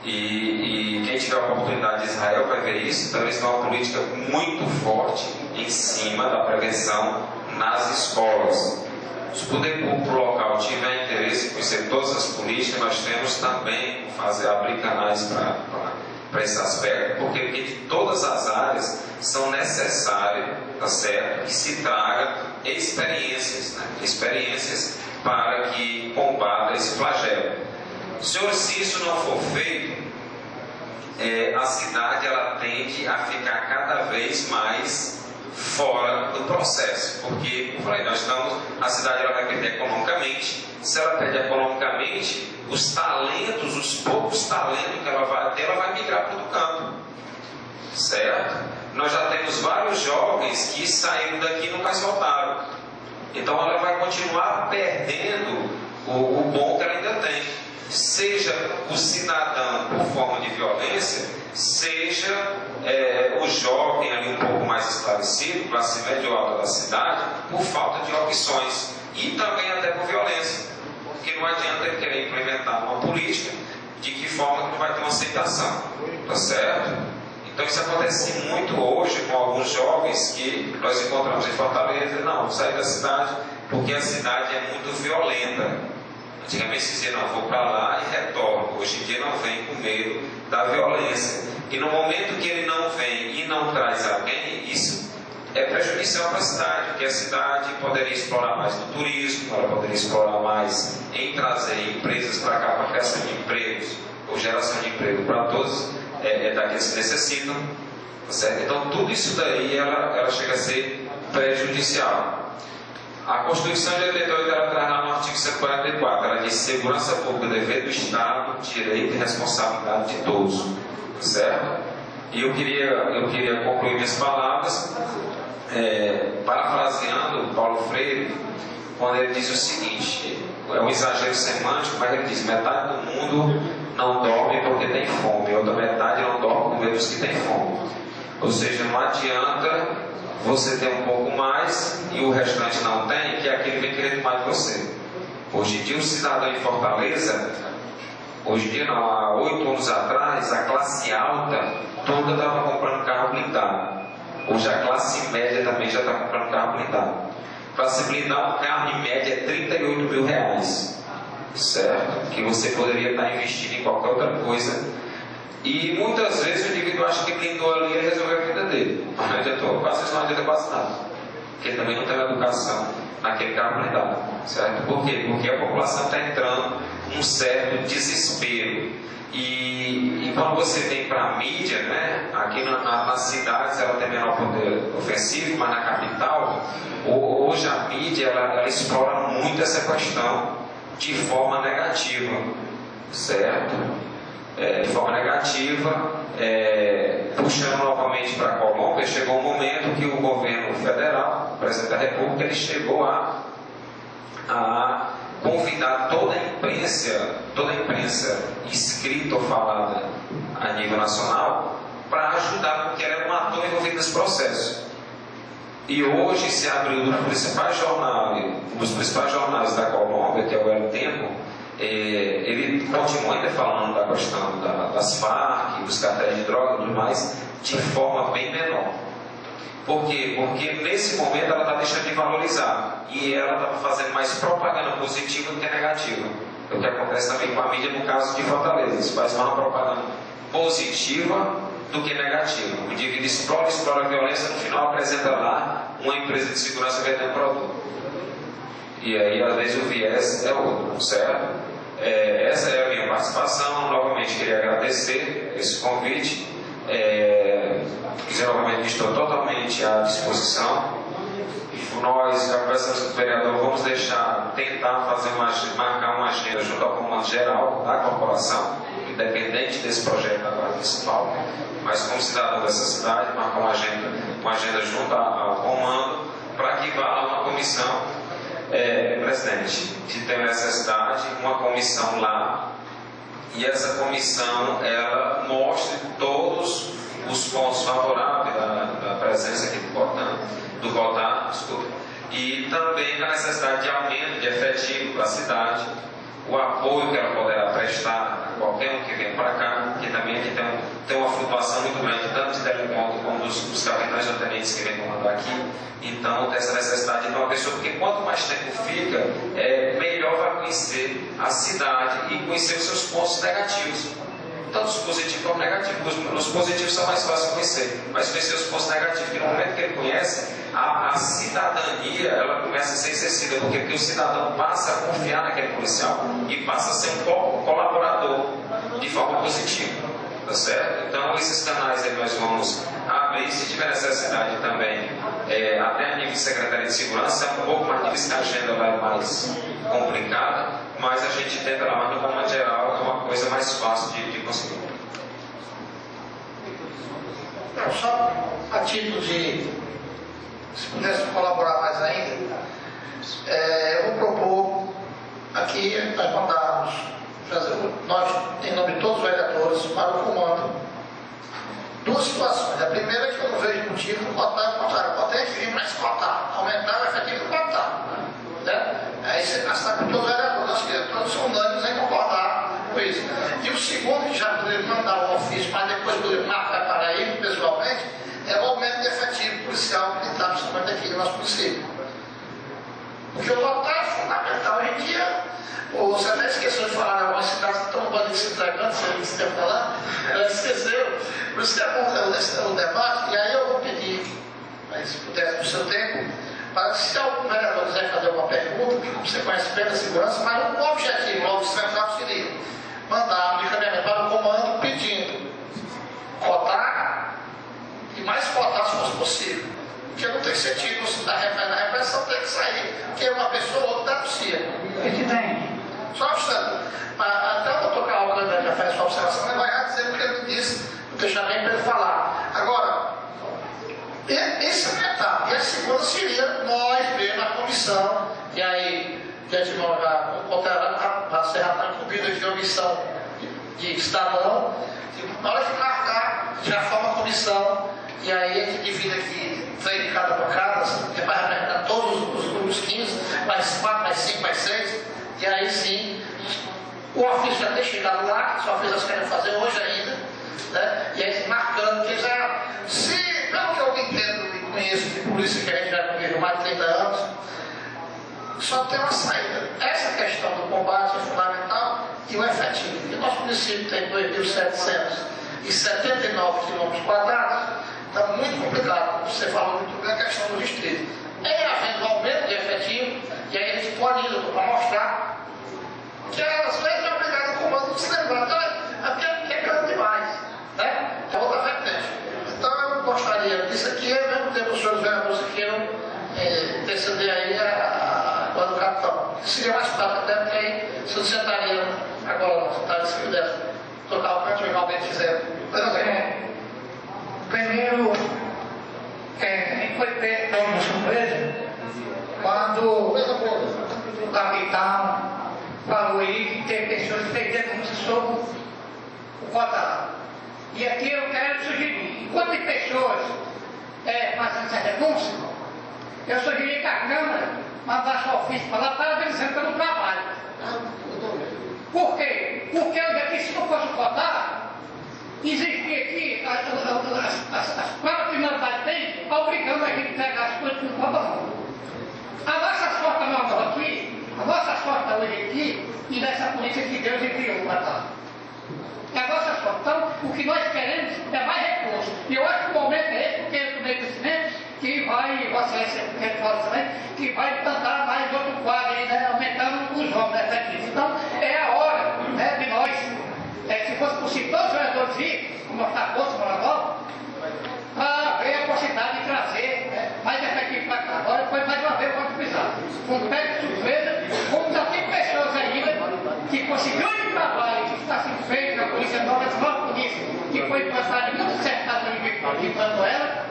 E quem tiver a oportunidade de Israel vai ver isso. Então eles têm uma política muito forte em cima da prevenção nas escolas. Se o poder público local tiver interesse em conhecer todas as políticas, nós temos também abrir canais para esse aspecto, porque de todas as áreas são necessárias, tá certo, que se traga experiências, né? Experiências para que combata esse flagelo. Senhor, se isso não for feito, a cidade ela tende a ficar cada vez mais fora do processo, porque, como eu falei, a cidade ela vai perder economicamente. Se ela perde economicamente, os talentos, os poucos talentos que ela vai ter, ela vai migrar para o campo, certo? Nós já temos vários jovens que saíram daqui e não mais voltaram, então ela vai continuar perdendo o bom que ela ainda tem, seja o cidadão por forma de violência, seja o jovem ali um pouco mais esclarecido, classe média ou alta da cidade, por falta de opções, e também até por violência, porque não adianta ele querer implementar uma política de que forma que não vai ter uma aceitação, tá certo? Então isso acontece muito hoje com alguns jovens que nós encontramos em Fortaleza. Não, sair da cidade porque a cidade é muito violenta. Antigamente se dizia, não, vou para lá e retorno. Hoje em dia não vem com medo da violência. E no momento que ele não vem e não traz alguém, isso é prejudicial para a cidade, porque a cidade poderia explorar mais no turismo, ela poderia explorar mais em trazer empresas para cá, para criação de empregos, ou geração de emprego para todos, daqueles que necessitam, certo? Então tudo isso daí, ela chega a ser prejudicial. A Constituição de 88 ela traz lá no artigo 144, ela diz: segurança pública, dever do Estado, direito e responsabilidade de todos, certo? E eu queria concluir minhas palavras parafraseando Paulo Freire, quando ele diz o seguinte: é um exagero semântico, mas ele diz: metade do mundo não dorme porque tem fome, outra metade não dorme com medo dos que têm fome. Ou seja, não adianta você ter um pouco mais e o restante não tem, que aquele vem querer mais de você. Hoje em dia o cidadão em Fortaleza, hoje em dia não, há 8 anos atrás, a classe alta toda estava comprando carro blindado. Hoje a classe média também já está comprando carro blindado. Para se blindar um carro em média é R$38.000, certo? Que você poderia estar investindo em qualquer outra coisa. E muitas vezes o indivíduo acha que blindou ali e resolveu a vida dele. Mas não adiantou, às vezes não adianta quase nada, porque ele também não tem educação naquele carro blindado, certo? Por quê? Porque a população está entrando num certo desespero. E quando você vem para a mídia, né, aqui nas cidades ela tem menor poder ofensivo, mas na capital, hoje a mídia ela explora muito essa questão de forma negativa, certo? De forma negativa, puxando novamente para a Colômbia, chegou um momento que o governo federal, o presidente da República, ele chegou a convidar toda a imprensa escrita ou falada a nível nacional para ajudar, porque ela era um ator envolvido nesse processo. E hoje se abriu um dos principais jornais da Colômbia, que é o El Tempo. Ele continua ainda falando da questão das Farc, dos cartéis de droga e tudo mais, de forma bem menor. Por quê? Porque nesse momento ela está deixando de valorizar e ela está fazendo mais propaganda positiva do que negativa. É o que acontece também com a mídia no caso de Fortaleza. Isso faz mais uma propaganda positiva do que negativa. O indivíduo explora a violência, no final apresenta lá uma empresa de segurança vendendo produto. E aí às vezes o viés é outro, certo? Essa é a minha participação. Novamente queria agradecer esse convite. Novamente estou totalmente à disposição. Nós já conversamos com o vereador, vamos tentar marcar uma agenda junto ao comando geral da corporação, independente desse projeto da Guarda Municipal, mas como cidadão dessa cidade, marcar uma agenda junto ao comando para que vá lá uma comissão presidente, de ter necessidade de uma comissão lá, e essa comissão ela mostre todos os pontos favoráveis da presença aqui do votado, e também a necessidade de aumento de efetivo para a cidade, o apoio que ela poderá prestar a qualquer um que venha para cá, que também aqui tem uma flutuação muito grande, tanto de teleponto como dos capitães ou tenentes que vêm comandar aqui. Então, tem essa necessidade de uma pessoa, porque quanto mais tempo fica, melhor vai conhecer a cidade e conhecer os seus pontos negativos. Tanto os positivos como os negativos. Os positivos são mais fáceis de conhecer, mas conhecer os pontos negativos, que no momento que ele conhece, a cidadania ela começa a ser exercida, porque o cidadão passa a confiar naquele policial e passa a ser um colaborador de forma positiva, tá certo? Então esses canais aí nós vamos abrir, se tiver necessidade também, até a nível de Secretaria de Segurança, é um pouco mais difícil, a agenda lá é mais complicada, mas a gente tenta lá, mas no comando geral é uma coisa mais fácil de conseguir. Não, só a título de, se pudesse colaborar mais ainda, eu vou propor aqui, nós mandarmos, nós, em nome de todos os vereadores, para o comando, duas situações. A primeira é que eu não vejo motivo de cotar, cotar que vir mais cotar, aumentar o efetivo e cotar. Né? Aí você está com todos os vereadores, todos são unânimes em concordar com isso. E o segundo, que já poderia mandar o ofício, mas depois poderia marcar para ele pessoalmente, é o aumento de efetivo policial militar, principalmente aqui no nosso município. Porque o cotar é fundamental. Hoje em dia, você até esqueceu de falar em algumas cidades que estão no banco se entregando, você tem que falar, ela esqueceu. Por isso que é bom o debate, e aí eu vou pedir, se puder, no seu tempo, para se algum vereador quiser fazer uma pergunta, que você conhece bem a segurança, mas o objetivo logo central seria mandar um encaminhamento para o comando pedindo cotar e mais cotar se fosse possível. Porque não tem sentido você dar na repressão, tem que sair, porque uma pessoa ou outra denuncia. Presidente. Só obstante, até o doutor Carlos Câmara já faz sua observação, ele vai dizer o que ele disse, vou deixar bem para ele falar. Agora, esse é uma etapa, e a segunda seria nós ver na comissão, e aí, de antemão já ser incumbido de omissão de estadão, na hora de marcar, já forma a comissão, e aí a gente divide aqui, vem de cada bancada, que vai representar todos os grupos 15, mais 4, mais 5, mais 6, e aí sim, o ofício já tem chegado lá, só fez as querem fazer hoje ainda, né? E aí marcando que já, se, pelo que eu entendo e conheço de polícia que a gente já conhece mais de 30 anos, só tem uma saída. Essa questão do combate é fundamental e o efetivo. Porque o nosso município tem 2.779 km², está muito complicado. Você falou muito bem a questão do distrito. Havendo um aumento de efetivo, e aí a gente pode ir para mostrar que às vezes é obrigado o comando de se lembrar, porque é grande demais, né? É outra vertente. Então eu gostaria disso aqui, ao mesmo tempo os senhores vereadores que eu descender aí a do capitão. Seria mais prático até, porque aí se eu sentaria agora, se pudesse tocar o canto, o igual bem fizer. Primeiro, a gente foi pego de surpresa quando o capitão falou aí que tem pessoas que têm denúncia sobre o cotado. E aqui eu quero sugerir, enquanto tem pessoas fazendo essa denúncia, eu sugeri que a Câmara mandasse o ofício para lá parabenizando pelo trabalho. Por quê? Porque eu daqui, se não fosse cotado, existia aqui as próprias finalidades tem, obrigando a gente a pegar as coisas que não podem. A nossa sorte nova aqui, a nossa sorte hoje aqui, e nessa polícia que Deus enviou para cá. É a nossa sorte. Então, o que nós queremos é mais recursos. E eu acho que o momento é esse, porque eu tomei conhecimento que vai, você fala também, que vai plantar mais outro quadro aí, né, aumentando os homens efetivos. Então, é a hora, né, de nós, se fosse possível, todos os vereadores virem, como está posto para nós, para ver a possibilidade de trazer mais efetivo para cá. Agora foi mais uma vez o que precisar. Um pé de surpresa, como já tem pessoas ainda que com esse grande trabalho que está sendo feito na Polícia Nova, essa nova polícia, que foi implantada muito acertada no Rio de ela,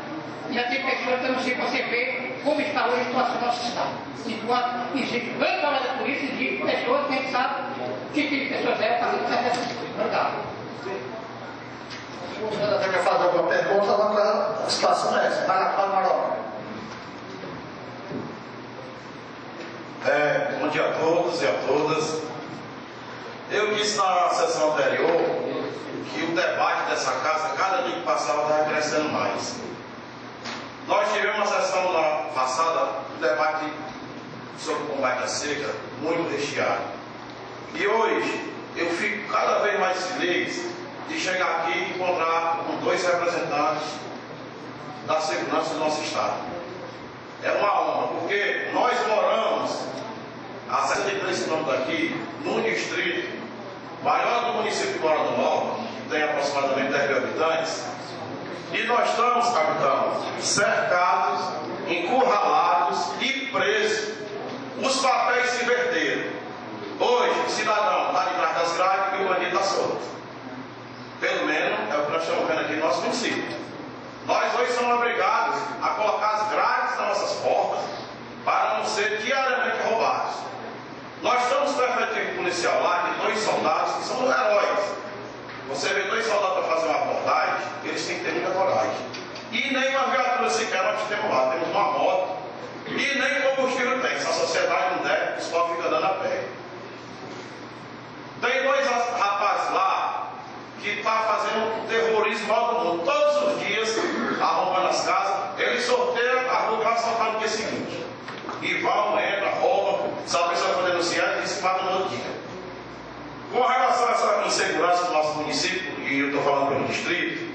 já tem pessoas que eu não sei se você vê como está está hoje a situação do nosso Estado. Enquanto existe grande trabalho da polícia de pessoas que a gente sabe que tipo de pessoas é fazendo certas coisas. Obrigado. O senhor quer fazer alguma pergunta, vamos lá, a situação é essa. Vai lá, fala, Maroca. Bom dia a todos e a todas. Eu disse na sessão anterior que o debate dessa casa, cada dia que passava, estava crescendo mais. Nós tivemos uma sessão lá passada, um debate sobre o combate à seca, muito recheado. E hoje, eu fico cada vez mais feliz de chegar aqui e encontrar com dois representantes da segurança do nosso Estado. É uma honra, porque nós moramos a 73 quilômetros daqui, num distrito maior do município de Morada Nova, que tem aproximadamente 10 mil habitantes, e nós estamos, capitão, cercados, encurralados e presos. Os papéis se inverteram. Hoje, o cidadão está debaixo das grades e o bandido está solto. Pelo menos é o que nós estamos vendo aqui no nosso município. Nós hoje somos obrigados a colocar as grades nas nossas portas para não ser diariamente roubados. Nós estamos com o efetivo policial lá de 2 soldados que são heróis. Você vê 2 soldados para fazer uma abordagem, eles têm que ter muita coragem. E nem uma viatura sequer nós temos lá, temos uma moto. E nem combustível tem. Se a sociedade não der, os povos ficam andando a pé. Tem 2 rapazes lá que estão fazendo terrorismo ao mundo. Todos os dias, arrombando as casas, eles sorteiam a rua para assaltar no dia seguinte. E vão, entram, roubam, se a pessoa for denunciar, eles se pagam no outro dia. Com relação a essa insegurança do nosso município, e eu estou falando pelo distrito,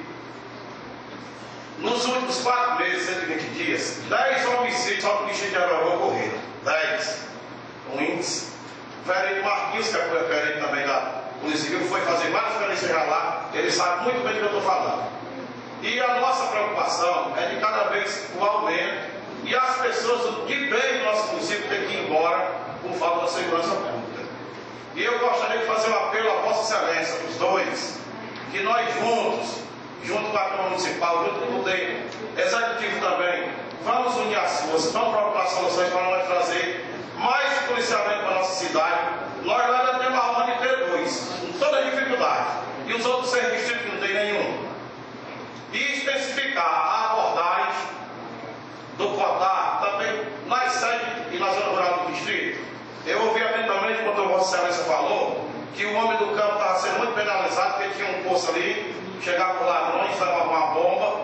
nos últimos 4 meses, 120 dias, 10 homicídios só no distrito de Araújo ocorreram. 10. Um índice. O Ferreiro Marquinhos, que é o referente também da Polícia Civil, foi fazer várias experiências lá, ele sabe muito bem do que eu estou falando. E a nossa preocupação é de cada vez o aumento e as pessoas de bem do nosso município têm que ir embora por falta da segurança pública. E eu gostaria de fazer um apelo a Vossa Excelência, os dois, que nós junto com a Câmara Municipal, junto com o Poder Executivo também, vamos unir as forças, vamos procurar soluções para nós trazer mais policiamento para a nossa cidade. Nós lá já temos a arma de ter 2, com toda a dificuldade, e os outros 6 distritos que não tem nenhum. E especificar a abordagem do COTAR também nas sedes e na zona rural do distrito. Eu ouvi atentamente quando Vossa Excelência falou que o homem do campo estava sendo muito penalizado porque tinha um poço ali, chegava com ladrões, levavam uma bomba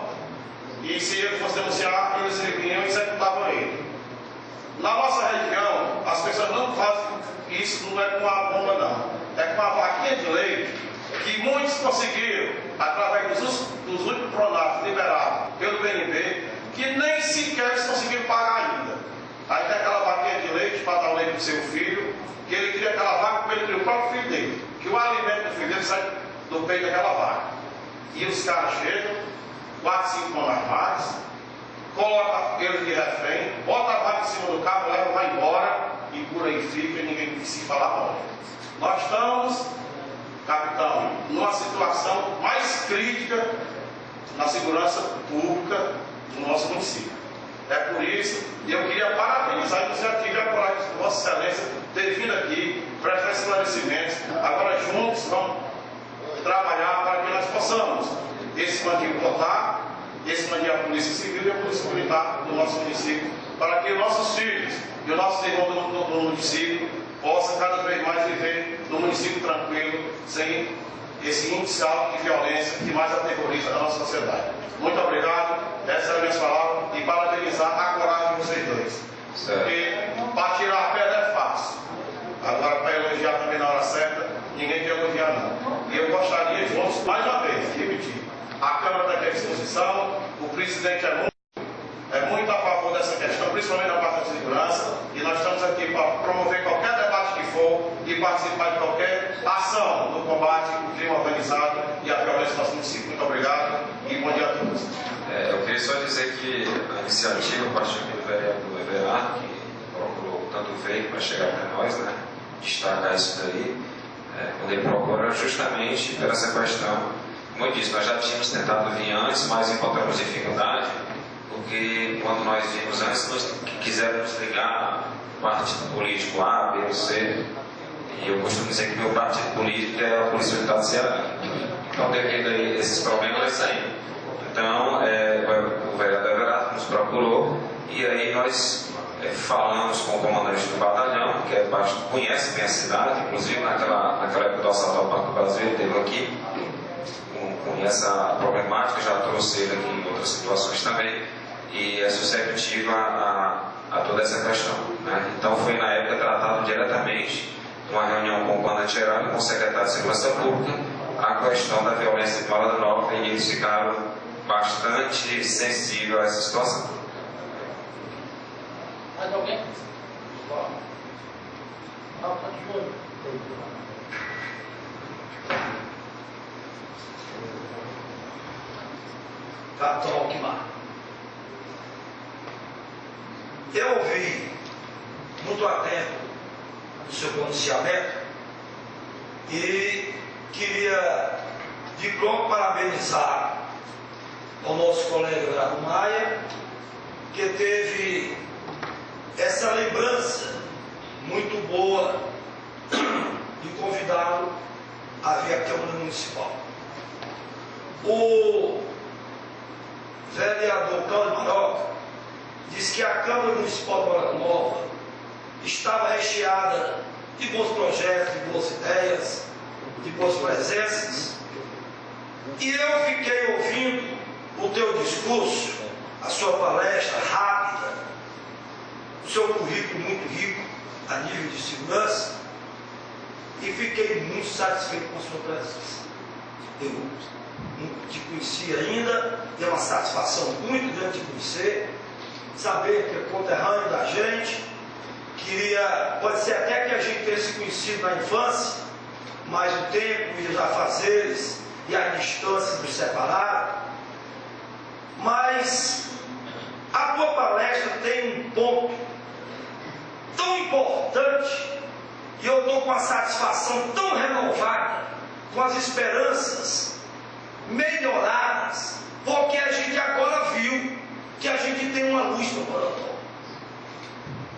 e se ele fosse denunciar, eles vinham e executavam ele. Na nossa região, as pessoas não fazem isso, não é com uma bomba não, é com uma vaquinha de leite que muitos conseguiram, através dos últimos pronatos liberados pelo BNB, que nem sequer eles conseguiram pagar ainda. Aí tem aquela vaquinha de leite para dar o leite para o seu filho, que ele queria aquela vaca porque ele queria o próprio filho dele, que o alimento do filho dele sai do peito daquela vaca. E os caras chegam, 4, 5 mãos armados, coloca eles de refém, bota a vaca em cima do carro, leva, vai embora e por aí fica e ninguém se fala morre. Nós estamos, capitão, numa situação mais crítica na segurança pública do nosso município. É por isso, e eu queria parabenizar a iniciativa e a coragem de Vossa Excelência ter vindo aqui, prestar esclarecimentos. Agora juntos vamos trabalhar para que nós possamos expandir o COTAR, expandir a Polícia Civil e a Polícia Militar do nosso município, para que os nossos filhos e os nossos irmãos do município possam cada vez mais viver no município tranquilo, sem esse índice alto de violência que mais aterroriza a nossa sociedade. Muito obrigado, essas são as minhas palavras, e parabenizar a coragem de vocês dois. Porque para tirar a pedra é fácil. Agora, para elogiar também na hora certa, ninguém quer elogiar não. E eu gostaria de, mais uma vez, repetir, a Câmara está aqui à disposição, o presidente é muito a favor dessa questão, principalmente na parte da segurança, e nós estamos aqui para promover qualquer debate que for e participar de qualquer ação no combate ao crime organizado e à violência do nosso município. Muito obrigado e bom dia a todos. Eu queria só dizer que a iniciativa partiu do vereador Everardo, que procurou tanto veio para chegar até nós, né, destacar isso daí, quando ele procura justamente por essa questão. Como eu disse, nós já tínhamos tentado vir antes, mas encontramos dificuldade, porque porque quando nós vimos antes, nós quiséramos ligar partido político A, B ou C, e eu costumo dizer que meu partido político é a Polícia Militar do Ceará. Então, devido a esses problemas, nós saímos. Então, o vereador Everardo nos procurou, e aí nós falamos com o comandante do batalhão, que conhece bem a cidade, inclusive naquela época do assalto ao Banco do Brasil, ele esteve aqui, conhece a problemática, já trouxe ele aqui em outras situações também, e é susceptível a toda essa questão, né? Então foi na época tratado diretamente, numa reunião com o comandante geral e com o secretário de Segurança Pública, a questão da violência de Malandronópolis, e eles ficaram bastante sensíveis a essa situação. Mais alguém? Não, está de olho. Capitão Alquimar, eu ouvi muito atento o seu pronunciamento e queria de pronto parabenizar o nosso colega Eduardo Maia, que teve essa lembrança muito boa de convidá-lo a vir à Câmara Municipal. O vereador Cláudio Maroca disse que a Câmara Municipal de Morada Nova estava recheada de bons projetos, de boas ideias, de boas presenças. E eu fiquei ouvindo o teu discurso, a sua palestra rápida, o seu currículo muito rico a nível de segurança, e fiquei muito satisfeito com a sua presença. Eu não te conheci ainda, é uma satisfação muito grande te conhecer, saber que é conterrâneo da gente. Pode ser até que a gente tenha se conhecido na infância, mas o tempo e os afazeres e a distância nos separaram. Mas a tua palestra tem um ponto tão importante, e eu estou com a satisfação tão renovada, com as esperanças melhoradas, porque a gente agora viu que a gente tem uma luz no coração.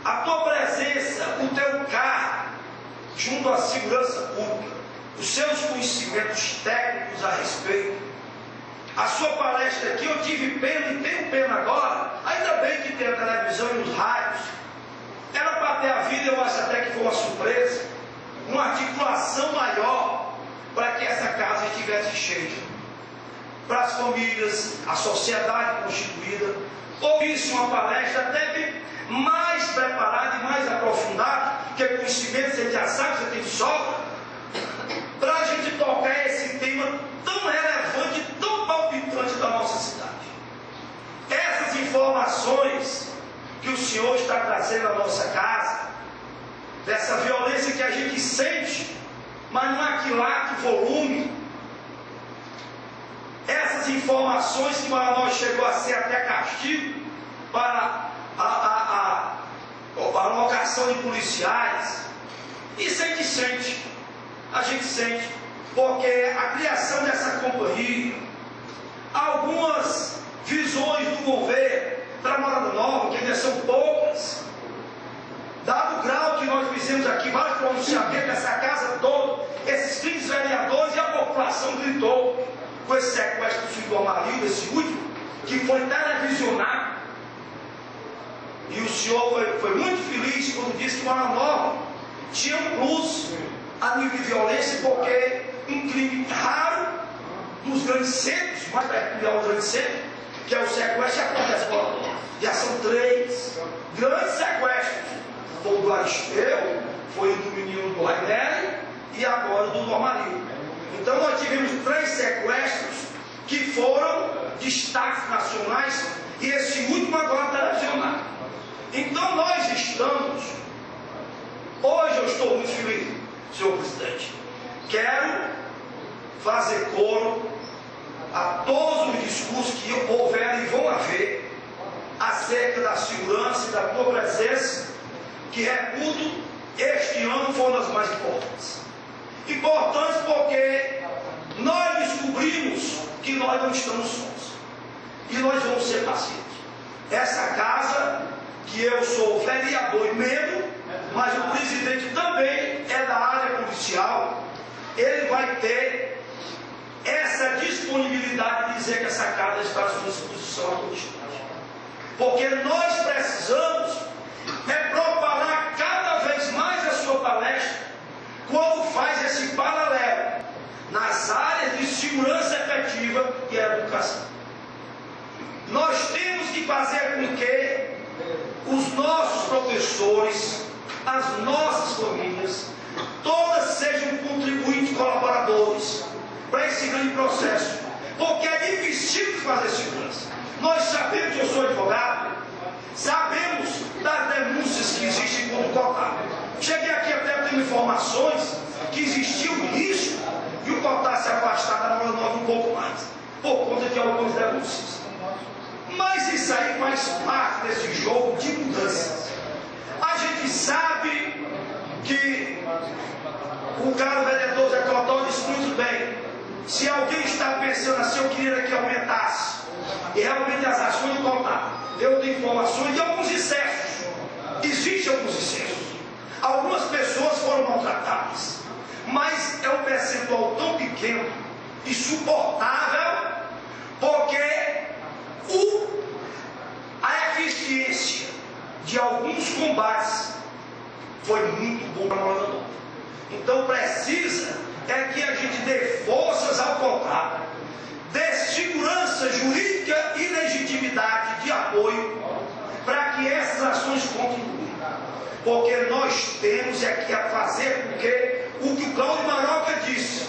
A tua presença, o teu cargo junto à segurança pública, os seus conhecimentos técnicos a respeito, a sua palestra aqui, eu tive pena e tenho pena agora, ainda bem que tem a televisão e os rádios. Era para ter havido, eu acho até que foi uma surpresa, uma articulação maior para que essa casa estivesse cheia, para as famílias, a sociedade constituída, ouvisse uma palestra até bem mais preparada e mais aprofundada, porque conhecimento você já sabe, você tem sobra, para a gente tocar esse tema tão relevante, tão palpitante da nossa cidade. Essas informações que o Senhor está trazendo à nossa casa, dessa violência que a gente sente, mas não aquilate volume, essas informações que para nós chegou a ser até castigo, para a alocação de policiais, isso a gente sente, porque a criação dessa companhia, algumas visões do governo para Morada Nova, que ainda são poucas, dado o grau que nós fizemos aqui, vários pronunciamentos dessa casa toda, esses 15 vereadores e a população gritou com esse sequestro do filho do Amarildo, esse último, que foi televisionado. E o senhor foi muito feliz quando disse que Morada Nova tinha um plus a nível de violência, porque um crime raro nos grandes centros, mais peculiar ao grande centro, que é o sequestro, acontece com Morada Nova. Já são 3 grandes sequestros. Foi o do Aristeu, foi o do menino do Rainelli e agora o do Amarildo. Então nós tivemos 3 sequestros que foram destaques nacionais e esse último agora televisionado. Então nós estamos, hoje eu estou muito feliz, senhor presidente. Quero fazer coro a todos os discursos que houveram e vão haver acerca da segurança e da tua presença, que reputo este ano foi uma das mais importantes. Importantes porque nós descobrimos que nós não estamos sós. E nós vamos ser pacientes. essa casa, que eu sou vereador e membro, mas o presidente também é da área policial, ele vai ter essa disponibilidade de dizer que essa casa está à sua disposição à comunidade. Porque nós precisamos propalar cada vez mais a sua palestra quando faz esse paralelo nas áreas de segurança efetiva e educação. Nós temos que fazer com que os nossos professores, as nossas famílias, todas sejam contribuintes, colaboradores para esse grande processo, porque é difícil fazer segurança. Nós sabemos, eu sou advogado, sabemos das denúncias que existem contra o Cotá. Cheguei aqui até tendo informações que existia o risco de o Cotá se afastar da Nova Nova um pouco mais, por conta de algumas denúncias. Mas isso aí faz parte desse jogo de mudanças. A gente sabe que o caro vereador Zé Cotó disse muito bem: se alguém está pensando assim, eu queria que aumentasse. E realmente as ações do Cotá, eu tenho informações de alguns excessos. Existem alguns excessos. Algumas pessoas foram maltratadas, mas é um percentual tão pequeno e suportável, porque a eficiência de alguns combates foi muito bom para nós. Então precisa que a gente dê forças ao Cotá, dê segurança jurídica e legitimidade de apoio para que essas ações continuem. Porque nós temos aqui a fazer com que o que o Cláudio Maroca disse,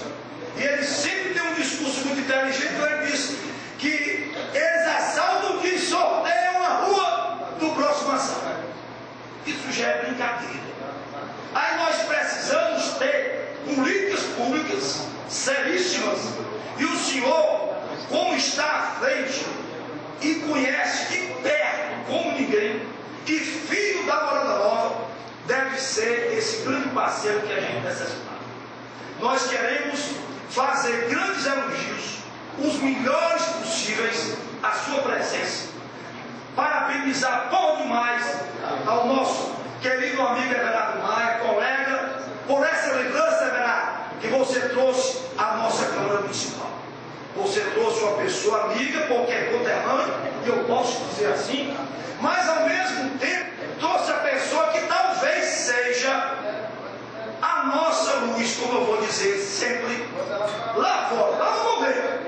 e ele sempre tem um discurso muito inteligente, ele disse que eles assaltam quem sorteiam a rua do próximo assalto. Isso já é brincadeira. Aí nós precisamos ter políticas públicas seríssimas, e o senhor, como está à frente e conhece de perto como ninguém, e filho da Morada Nova, deve ser esse grande parceiro que a gente necessita. Nós queremos fazer grandes elogios, os melhores possíveis, à sua presença. Parabenizar por demais ao nosso querido amigo Everardo Maia, colega, por essa lembrança, Everardo, que você trouxe à nossa Câmara Municipal. Você trouxe uma pessoa amiga, porque é conterrânea, e eu posso dizer assim, mas ao mesmo tempo trouxe a pessoa que talvez seja a nossa luz, como eu vou dizer sempre, lá fora, lá no governo.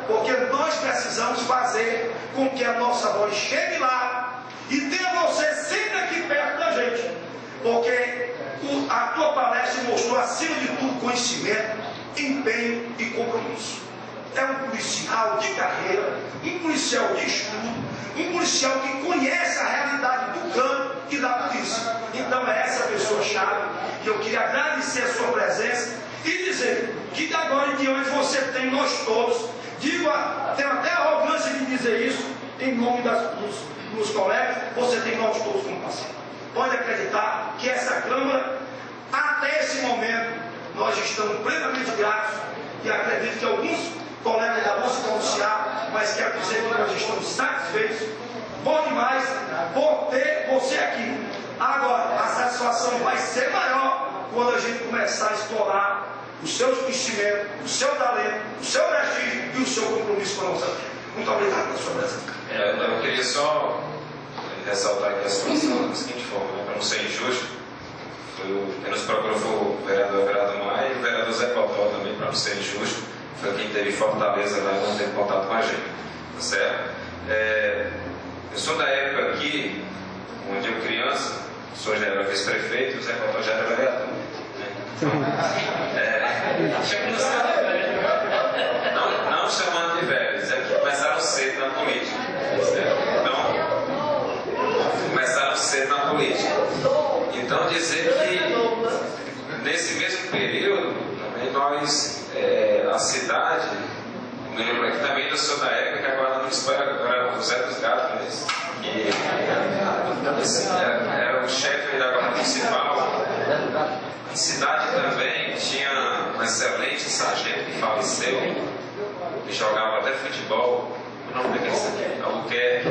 Porque nós precisamos fazer com que a nossa voz chegue lá e tenha você sempre aqui perto da gente. Porque a tua palestra mostrou, acima de tudo, conhecimento, empenho e compromisso. É um policial de carreira, um policial de estudo, um policial que conhece a realidade do campo e da polícia. Então é essa pessoa-chave que eu queria agradecer a sua presença e dizer que de agora em diante você tem nós todos. Tenho até a arrogância de dizer isso em nome dos colegas, você tem nós todos como parceiro. Pode acreditar que essa Câmara, até esse momento, nós estamos plenamente gratos, e acredito que alguns colegas da vão se pronunciar, mas quero dizer que nós estamos satisfeitos, bom demais, por ter você aqui. Agora, a satisfação vai ser maior quando a gente começar a explorar os seus conhecimentos, o seu talento, o seu prestígio e o seu compromisso com a nossa vida. Muito obrigado pela sua presença. Eu queria só ressaltar aqui a situação da seguinte forma, né, para não ser injusto. Quem nos procurou foi o vereador Maia e o vereador Zé Cotó também, para não ser injusto. Foi quem teve Fortaleza lá e não teve contato com a gente. Tá certo? Eu sou da época aqui, onde eu criança, sou já era vice-prefeito e o Zé Cotó já era vereador. Não chamando de velhos, é que começaram cedo na política. Então, começaram cedo na política. Então, dizer que nesse mesmo período, também nós, a cidade, me lembro que também eu sou da época que a Guarda Municipal era o Zé dos Gatos, que era o chefe da Guarda Municipal. A cidade também tinha um excelente sargento que faleceu, que jogava até futebol. O nome daquele aqui, Albuquerque.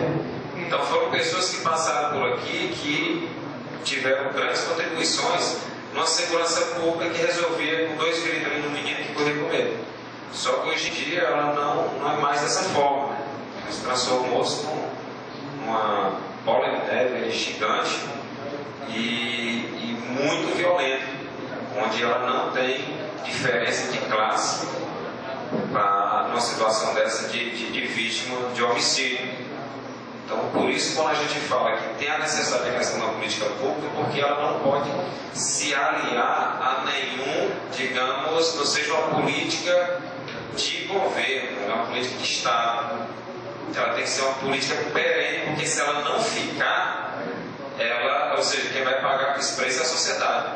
Então foram pessoas que passaram por aqui que tiveram grandes contribuições numa segurança pública que resolvia com 2 gritos ali no menino que corria com medo. Só que hoje em dia ela não é mais dessa forma, né? Se transformou-se numa bola de neve gigante e muito violenta, onde ela não tem diferença de classe para uma situação dessa de vítima de homicídio. Então, por isso, quando a gente fala que tem a necessidade de questão da política pública, porque ela não pode se aliar a nenhum, digamos, não seja uma política de governo, é uma política de Estado. Ela tem que ser uma política perene, porque se ela não ficar, ou seja, quem vai pagar esse preço é a sociedade.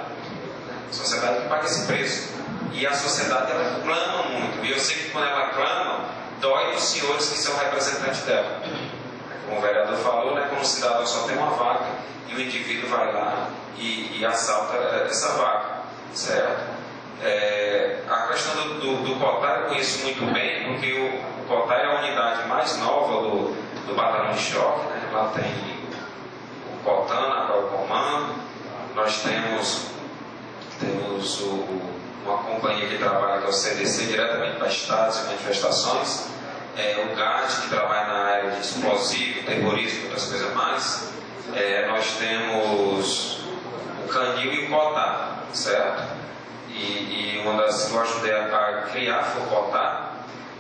A sociedade que paga esse preço. E a sociedade, ela clama muito. E eu sei que quando ela clama, dói nos senhores que são representantes dela. Como o vereador falou, né, quando o cidadão só tem uma vaga e o indivíduo vai lá e assalta essa vaga, certo? A questão do COTAR eu conheço muito bem, porque o COTAR é a unidade mais nova do batalhão de choque, né? Lá tem o COTAN, que é o comando, nós temos uma companhia que trabalha, que é o CDC, diretamente para estados e manifestações, o GAD, que trabalha na área de explosivo, terrorismo e outras coisas mais, nós temos o CANIL e o COTAR, certo? E uma das que eu ajudei a criar foi o COTAR,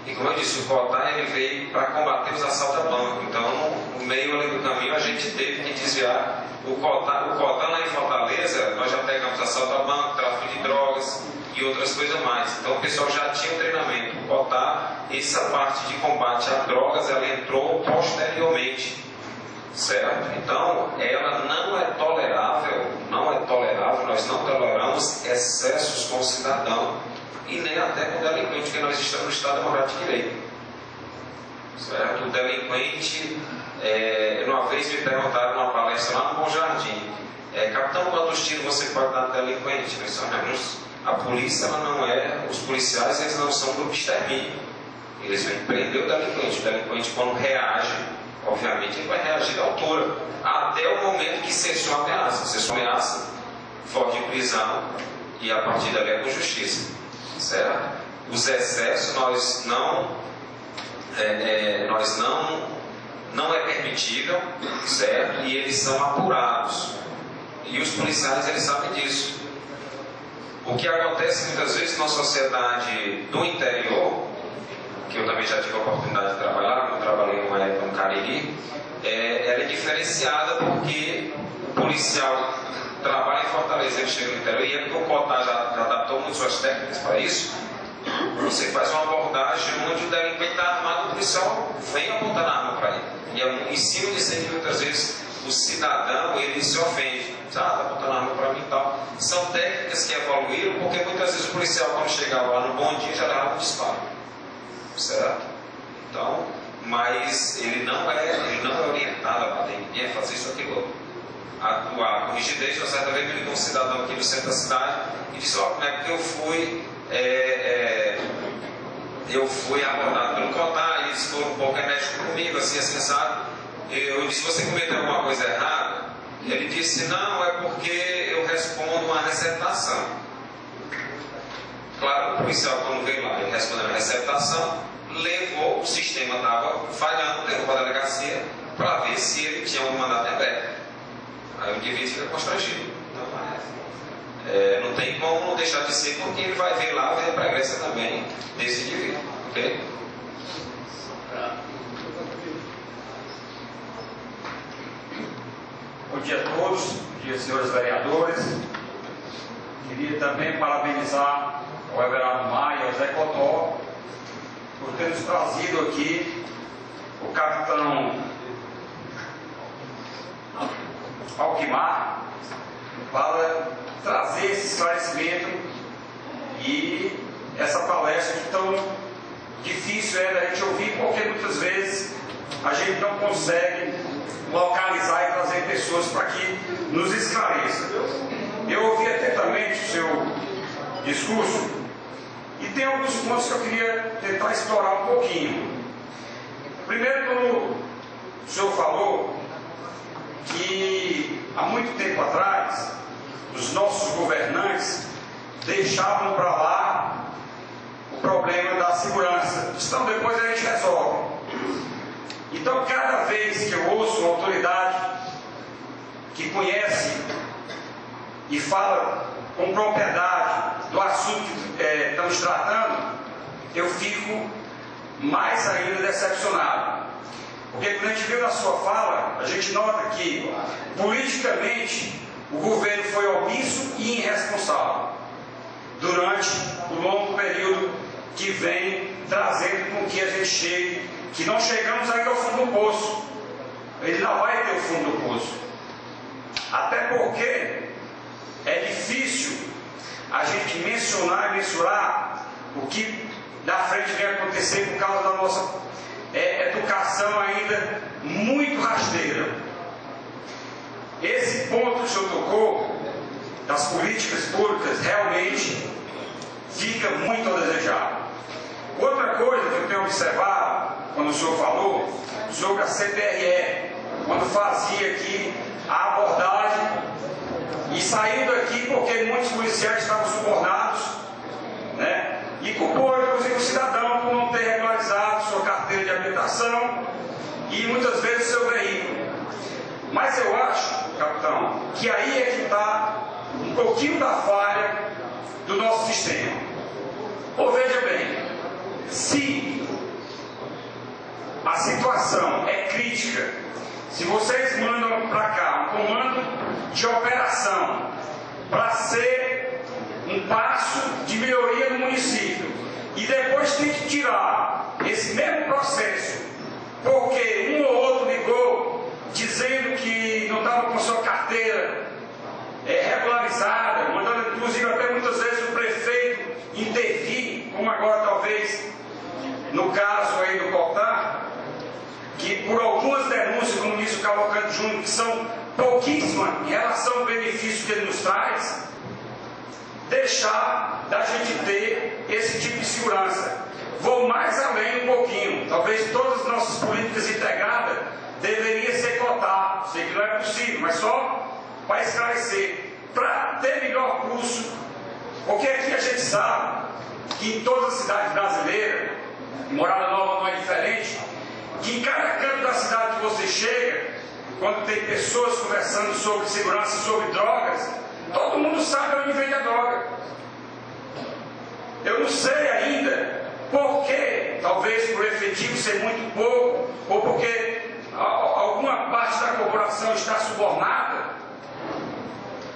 e como eu disse, o COTAR ele veio para combater os assaltos a banco. Então, no meio ali do caminho, a gente teve que desviar o COTAR lá em Fortaleza. Nós já pegamos assalto a banco, tráfico de drogas e outras coisas mais. Então, o pessoal já tinha um treinamento. O COTAR, essa parte de combate a drogas, ela entrou posteriormente, certo? Então, ela não é tolerável, nós não toleramos excessos com o cidadão e nem até com o delinquente, porque nós estamos no Estado Democrático de Direito, certo? O delinquente, uma vez me perguntaram numa palestra lá no Bom Jardim, capitão, quantos tiros você pode dar no delinquente? A polícia, ela não é, os policiais, eles não são grupo de extermínio, eles vêm prender o delinquente quando reage, obviamente ele vai reagir à altura, até o momento que cessou a ameaça. Cessou a ameaça, foge de prisão e a partir dali é com justiça, certo? Os excessos não é permitível, certo? E eles são apurados. E os policiais, eles sabem disso. O que acontece muitas vezes na sociedade do interior, que eu também já tive a oportunidade de trabalhar, eu trabalhei numa época no Cariri, ela é diferenciada porque o policial trabalha em Fortaleza, ele chega no interior, e é porque o COTAR já adaptou muito suas técnicas para isso. Você faz uma abordagem onde o delinquente está armado, o policial vem apontando a arma para ele. E em cima disso aí, muitas vezes, o cidadão, ele se ofende. Está apontando a arma para mim e tal. São técnicas que evoluíram, porque muitas vezes o policial, quando chegava lá no bom dia, já dava um disparo. Certo? Então, mas ele não é orientado a bater ninguém, a fazer isso ou aquilo. Atuar com rigidez. Uma certa vez me ligou um cidadão aqui no centro da cidade e disse: como é que eu fui abordado pelo COTAR, eles foram um pouco enérgicos comigo, assim, sabe? Eu disse: você cometeu alguma coisa errada? Ele disse: não, é porque eu respondo uma receptação. Claro, o policial, quando veio lá, ele respondeu a receptação, levou, o sistema estava falhando, levou para a delegacia para ver se ele tinha um mandato aberto. Aí o indivíduo fica constrangido. Então, não tem como não deixar de ser, porque ele vai ver lá, ver a pregressa também desse indivíduo. Ok? Bom dia a todos, bom dia, senhores vereadores. Queria também parabenizar o Everardo Maia e o Zé Cotó por ter nos trazido aqui o capitão Alquimar para trazer esse esclarecimento e essa palestra que tão difícil é da gente ouvir, porque muitas vezes a gente não consegue localizar e trazer pessoas para que nos esclareça. Eu ouvi atentamente o seu discurso e tem alguns pontos que eu queria tentar explorar um pouquinho. Primeiro, quando o senhor falou que há muito tempo atrás os nossos governantes deixavam para lá o problema da segurança. Então depois a gente resolve. Então cada vez que eu ouço uma autoridade que conhece e fala com propriedade do assunto que estamos tratando, eu fico mais ainda decepcionado. Porque quando a gente viu na sua fala, a gente nota que politicamente o governo foi omisso e irresponsável durante o longo período que vem trazendo com que a gente chegue, que não chegamos ainda ao fundo do poço. Ele não vai ter o fundo do poço. Até porque é difícil a gente mencionar e mensurar o que da frente vem acontecer por causa da nossa educação ainda muito rasteira. Esse ponto que o senhor tocou, das políticas públicas, realmente fica muito a desejar. Outra coisa que eu tenho observado, quando o senhor falou sobre a CPRE, quando fazia aqui a abordagem e saiu daqui porque muitos policiais estavam subornados, né? E culpou inclusive o cidadão por não ter regularizado sua carteira de habilitação e muitas vezes seu veículo. Mas eu acho, capitão, que aí é que está um pouquinho da falha do nosso sistema. Ou veja bem, se a situação é crítica, se vocês mandam para cá um comando de operação para ser um passo de melhoria no município e depois tem que tirar esse mesmo processo porque um ou outro ligou dizendo que não estava com sua carteira regularizada, mandando inclusive até muitas vezes o prefeito intervir, como agora talvez no caso aí do Cotar, que por algumas denúncias do ministro Cavalcante Júnior, que são pouquíssimas em relação ao benefício que ele nos traz, deixar da gente ter esse tipo de segurança. Vou mais além um pouquinho, talvez todas as nossas políticas integradas deveriam ser cotadas, sei que não é possível, mas só para esclarecer, para ter melhor curso, porque aqui a gente sabe que em todas as cidades brasileiras, Morada Nova não é diferente, que em cada canto da cidade que você chega, quando tem pessoas conversando sobre segurança, sobre drogas, todo mundo sabe onde vem a droga. Eu não sei ainda por que, talvez por efetivo ser muito pouco, ou porque alguma parte da corporação está subornada,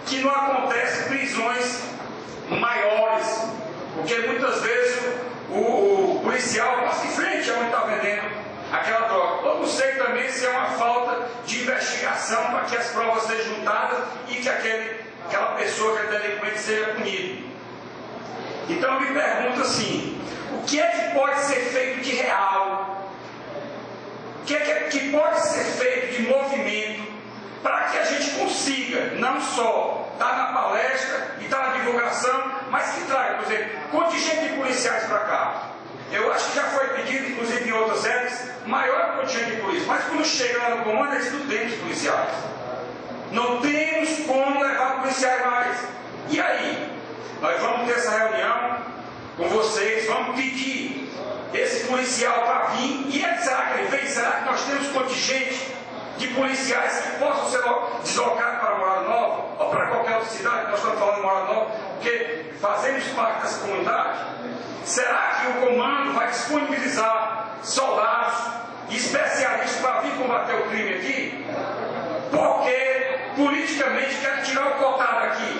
que não acontece prisões maiores, porque muitas vezes o policial passa em frente a onde está vendendo aquela droga. Eu não sei também se é uma falta de investigação para que as provas sejam juntadas e que aquela pessoa, aquele delinquente seja punido. Então eu me pergunto assim, o que é que pode ser feito de real? O que é que pode ser feito de movimento para que a gente consiga não só estar na palestra e estar na divulgação, mas que traga, por exemplo, contingente de policiais para cá. Eu acho que já foi pedido, inclusive em outras séries, maior contingente de polícia, mas quando chega lá no comando, eles não temos policiais. Não temos como levar policiais mais. E aí? Nós vamos ter essa reunião com vocês, vamos pedir esse policial para vir, e será que ele vem? Será que nós temos contingente de policiais que possam ser deslocados para Morada Nova, ou para qualquer outra cidade, nós estamos falando de Morada Nova, porque fazemos parte dessa comunidade? Será que o comando vai disponibilizar soldados e especialistas para vir combater o crime aqui? Porque politicamente querem tirar o Cotar daqui.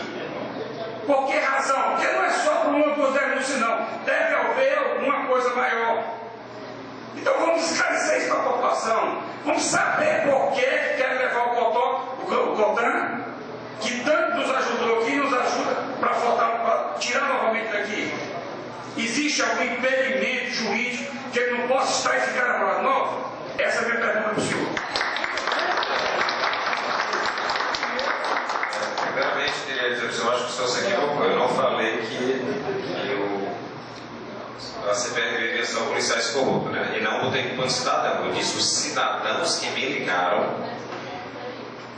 Por que razão? Porque não é só por uma ou duas denúncias, não. Deve haver alguma coisa maior. Então vamos esclarecer isso para a população. Vamos saber por que querem levar o Cotan, que tanto nos ajudou aqui, nos ajuda para tirar novamente daqui. Existe algum impedimento jurídico que ele não possa estar e ficar na Morada Nova? Essa é a minha pergunta para o senhor. Primeiramente, queria dizer que eu acho que o senhor se equivocou. Eu não falei que a CPRE são policiais corruptos, né? E não botei culpa no cidadão. Eu disse os cidadãos que me ligaram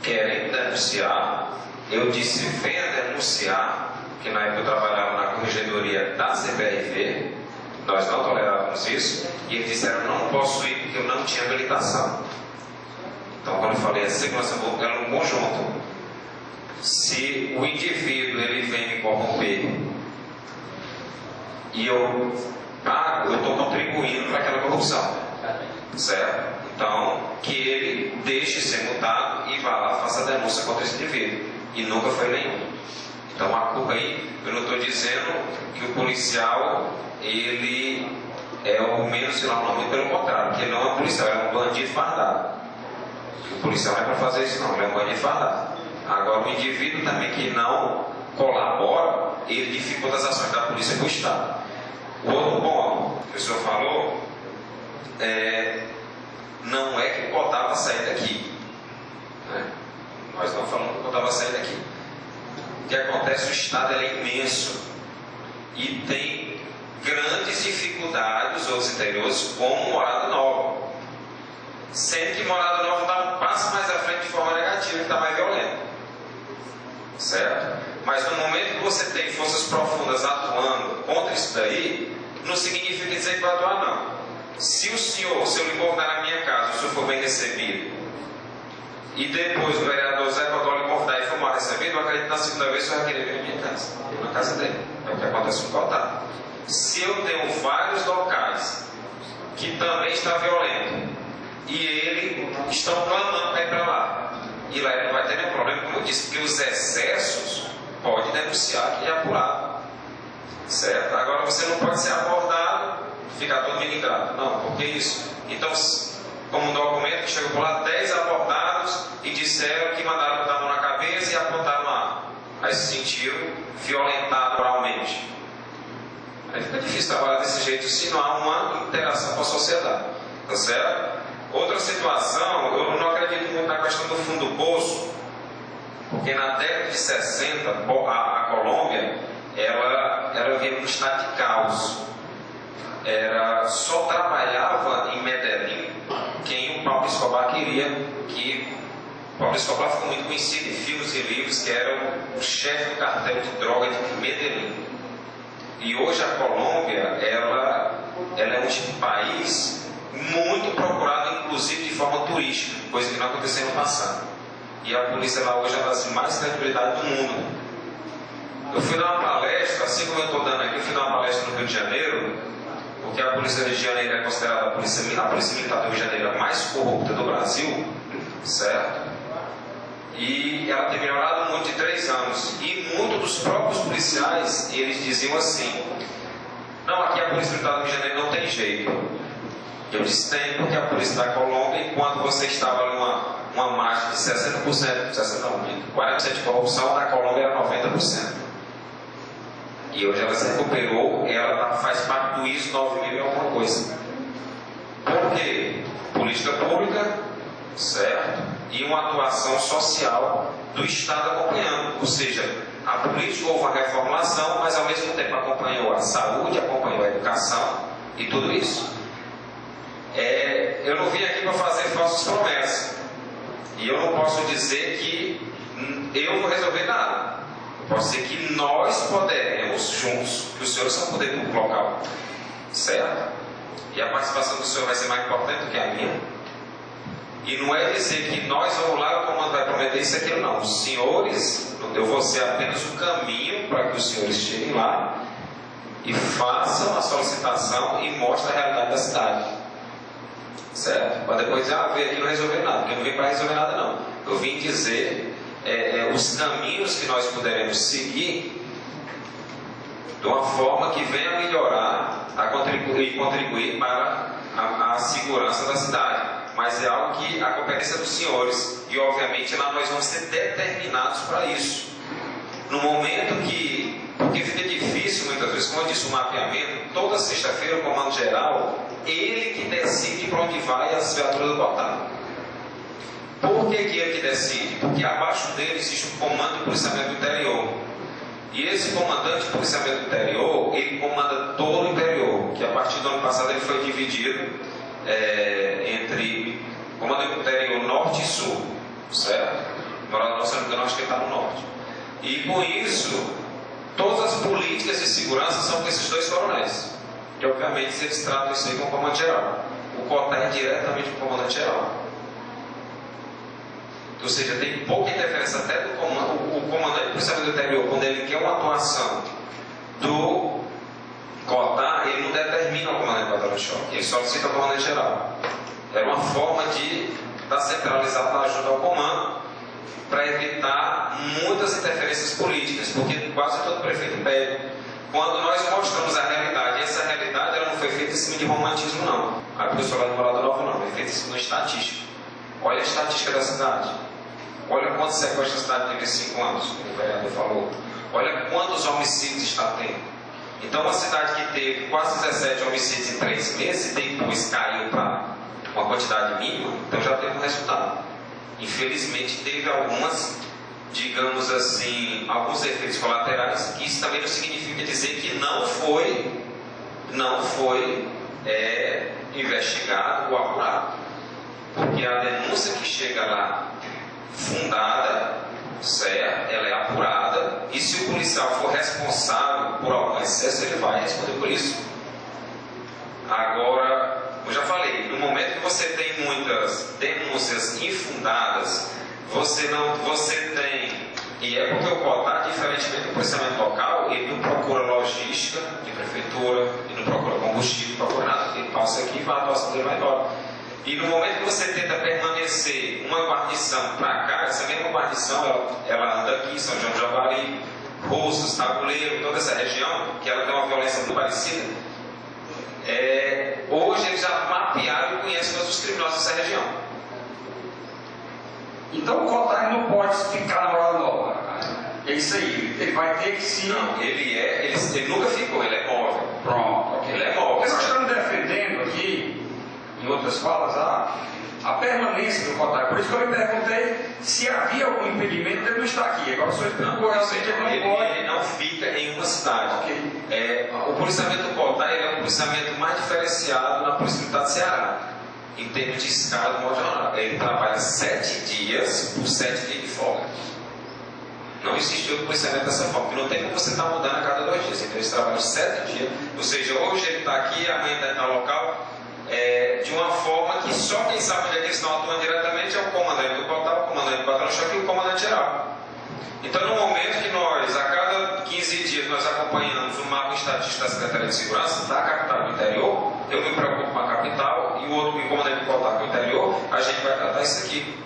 querendo denunciar. Eu disse, venha denunciar, que na época eu trabalhava na corregedoria da CPRV, nós não tolerávamos isso, e eles disseram, não posso ir porque eu não tinha habilitação. Então, quando eu falei a segurança pública era um conjunto. Se o indivíduo ele vem me corromper e eu pago, eu estou contribuindo para aquela corrupção, certo? Então, que ele deixe ser multado e vá lá, faça a denúncia contra esse indivíduo. E nunca foi nenhum. Então, a culpa aí, eu não estou dizendo que o policial, ele é o menos vilão, muito pelo contrário, porque ele não é um policial, ele é um bandido fardado. O policial não é para fazer isso não, ele é um bandido fardado. Agora, o indivíduo também que não colabora, ele dificulta as ações da polícia com o Estado. O outro ponto que o senhor falou, não é que botava sair daqui. Né? Nós não falamos que botava sair daqui. O que acontece, o Estado é imenso e tem grandes dificuldades, os outros interiores, como Morada Nova. Sendo que Morada Nova dá um passo mais à frente de forma negativa, que está mais violento. Certo? Mas no momento que você tem forças profundas atuando contra isso daí, não significa dizer que vai atuar, não. Se se eu lhe convidar na minha casa, o senhor for bem recebido, e depois o vereador Zé Codó lhe convidar e for mal recebido, eu acredito que na segunda vez o senhor vai querer vir na minha casa, na casa dele. É o que acontece com o Cotá. Se eu tenho vários locais que também está violento, e eles estão clamando para ir para lá, e lá ele não vai ter nenhum problema, como eu disse, porque os excessos pode denunciar que é apurado. Certo? Agora você não pode ser abordado, ficar todo mundo ingrato. Não, por que isso? Então, como um documento que chegou por lá, 10 abordados e disseram que mandaram botar a mão na cabeça e apontaram a arma. Aí se sentiram violentados moralmente. Aí fica difícil trabalhar desse jeito se não há uma interação com a sociedade. Tá certo? Outra situação, eu não acredito muito na questão do fundo do poço, porque na década de 60, a Colômbia, ela vinha num estado de caos. Só trabalhava em Medellín quem o Pablo Escobar queria, que o Pablo Escobar ficou muito conhecido em filmes e livros, que era o chefe do cartel de droga de Medellín. E hoje a Colômbia, ela é um país muito procurado, inclusive de forma turística, coisa que não aconteceu no passado. E a polícia lá hoje é uma das mais credibilidades do mundo. Eu fui dar uma palestra, assim como eu estou dando aqui, eu fui dar uma palestra no Rio de Janeiro, porque a polícia do Rio de Janeiro é considerada a polícia militar do Rio de Janeiro a mais corrupta do Brasil, certo? E ela tem melhorado muito em 3 anos. E muitos dos próprios policiais, eles diziam assim, não, aqui a polícia militar do Rio de Janeiro não tem jeito. Eu disse, tem, porque a polícia da Colômbia, enquanto você estava numa margem de 60%, 40% de corrupção, na Colômbia era 90%. E hoje ela se recuperou, ela faz parte do ISO 9000 e alguma coisa. Por quê? Política pública, certo? E uma atuação social do Estado acompanhando. Ou seja, a política houve uma reformulação, mas ao mesmo tempo acompanhou a saúde, acompanhou a educação e tudo isso. Eu não vim aqui para fazer falsas promessas. E eu não posso dizer que eu vou resolver nada. Eu posso dizer que nós poderemos juntos, que os senhores são poder público local. Certo? E a participação do senhor vai ser mais importante do que a minha. E não é dizer que nós vamos lá e o comando vai prometer isso e aquilo, não. Os senhores, eu vou ser apenas o caminho para que os senhores cheguem lá e façam a solicitação e mostrem a realidade da cidade. Certo? Para depois dizer, veio aqui não resolver nada, porque eu não vim para resolver nada não. Eu vim dizer os caminhos que nós poderemos seguir de uma forma que venha a melhorar e contribuir para a segurança da cidade. Mas é algo que a competência dos senhores, e obviamente lá nós vamos ser determinados para isso. No momento porque fica difícil muitas vezes, como eu disse, o mapeamento, toda sexta-feira o comando geral, ele que decide para onde vai as viaturas do Cotá. Por que ele que decide? Porque abaixo dele existe um comando de policiamento do interior. E esse comandante de policiamento do interior, ele comanda todo o interior, que a partir do ano passado ele foi dividido entre comando do interior norte e sul, certo? Morada Nova, se não me engano, acho que ele está no norte. E com isso, todas as políticas de segurança são com esses dois coronéis. E obviamente eles tratam isso aí com o comandante geral. O COTA é diretamente com o comandante geral. Ou seja, tem pouca interferência até do comando. O comandante do policiamento do interior, quando ele quer uma atuação do COTA, ele não determina o comandante do batalhão de choque, ele solicita o comandante geral. Era uma forma de estar centralizado na ajuda ao comando para evitar muitas interferências políticas, porque quase todo prefeito pede. Quando nós mostramos a realidade, e essa realidade ela não foi feita em cima de romantismo, não. A pessoa lá do Morada Nova não, foi feita em cima de estatística. Olha a estatística da cidade. Olha quantos sequestros a cidade teve em 5 anos, como o vereador falou. Olha quantos homicídios está tendo. Então, uma cidade que teve quase 17 homicídios em 3 meses e depois caiu para uma quantidade mínima, então já teve um resultado. Infelizmente, teve algumas, digamos assim, alguns efeitos colaterais, que isso também não significa dizer que não foi investigado ou apurado. Porque a denúncia que chega lá, fundada, certo? Ela é apurada, e se o policial for responsável por algum excesso, ele vai responder por isso. Agora, eu já falei, no momento que você tem muitas denúncias infundadas, você tem, e é porque o COTA, diferentemente do policiamento local, ele não procura logística de prefeitura, ele não procura combustível, não procura nada, ele passa aqui e vai, a atuação dele vai embora. E no momento que você tenta permanecer uma guarnição para cá, essa mesma guarnição, ela anda aqui, São João do Javari, Roços, Tabuleiro, toda essa região, que ela tem uma violência muito parecida. Hoje eles já mapearam e conhecem todos os criminosos dessa região. Então o COTA não pode ficar na Morada Nova. É isso aí, ele vai ter que se... Não, ele nunca ficou, ele é móvel. Pronto, ok. Ele é móvel. Nós estamos defendendo aqui, em outras falas, a permanência do COTA. Por isso que eu me perguntei se havia algum impedimento de ele não estar aqui. Agora só explicou realmente que ele não pode. Ele não fica em uma cidade. Okay. O policiamento do COTA é o policiamento mais diferenciado na Polícia Militar do Ceará, em termos de escala do modo geral. Ele trabalha 7 dias por 7 dias de folga. Não existe outro policiamento dessa forma, porque não tem como você estar mudando a cada 2 dias. Então eles trabalham 7 dias, ou seja, hoje ele está aqui, amanhã ele está no local. De uma forma que só quem sabe onde é que eles estão atuando diretamente é o comandante do COTA, o comandante do batalhão choque e o comandante geral. Então, no momento que nós, a cada 15 dias, nós acompanhamos o mapa estatístico da Secretaria de Segurança da capital do interior, eu me preocupo com a capital e o outro, o comandante do COTA com o interior, a gente vai tratar isso aqui.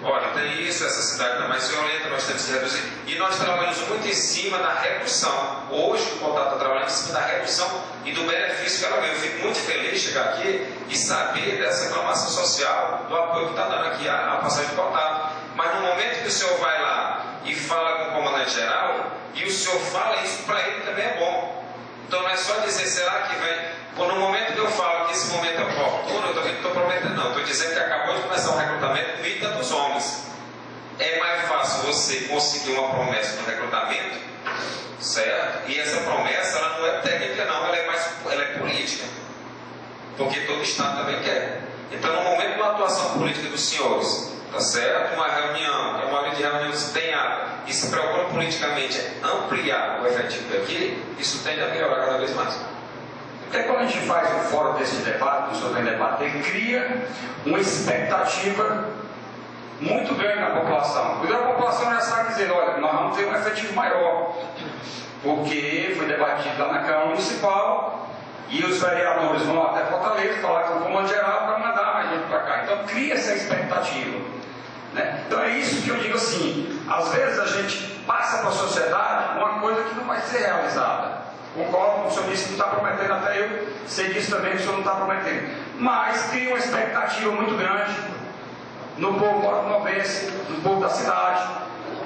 Olha, tem isso, essa cidade está mais violenta, nós temos que reduzir. E nós trabalhamos muito em cima da redução. Hoje o COTA está trabalhando em cima da redução e do benefício que ela ganha. Eu fico muito feliz de chegar aqui e saber dessa reclamação social, do apoio que está dando aqui a passagem de COTA. Mas no momento que o senhor vai lá e fala com o comandante geral, e o senhor fala isso, para ele também é bom. Então não é só dizer, será que vem... No momento que eu falo que esse momento é oportuno, eu também não estou prometendo não. Estou dizendo que acabou de começar o recrutamento 30 dos homens. É mais fácil você conseguir uma promessa no recrutamento, certo? E essa promessa, ela não é técnica não, ela é política. Porque todo Estado também quer. Então, no momento de uma atuação política dos senhores, tá certo? Uma reunião, é uma hora de reunião desempenhada, e se procura politicamente ampliar o efetivo daqui, isso tende a melhorar cada vez mais. Porque quando a gente faz o fórum desse debate, o senhor vem debater, cria uma expectativa muito grande na população. Porque a população já sabe dizer, olha, nós vamos ter um efetivo maior. Porque foi debatido lá na Câmara Municipal e os vereadores vão até Fortaleza falar com o comando geral para mandar mais gente para cá. Então cria essa expectativa. Né? Então é isso que eu digo assim, às vezes a gente passa para a sociedade uma coisa que não vai ser realizada. Concordo com o senhor disse que não está prometendo, até eu sei disso também que o senhor não está prometendo. Mas cria uma expectativa muito grande no povo monovense, no povo da cidade.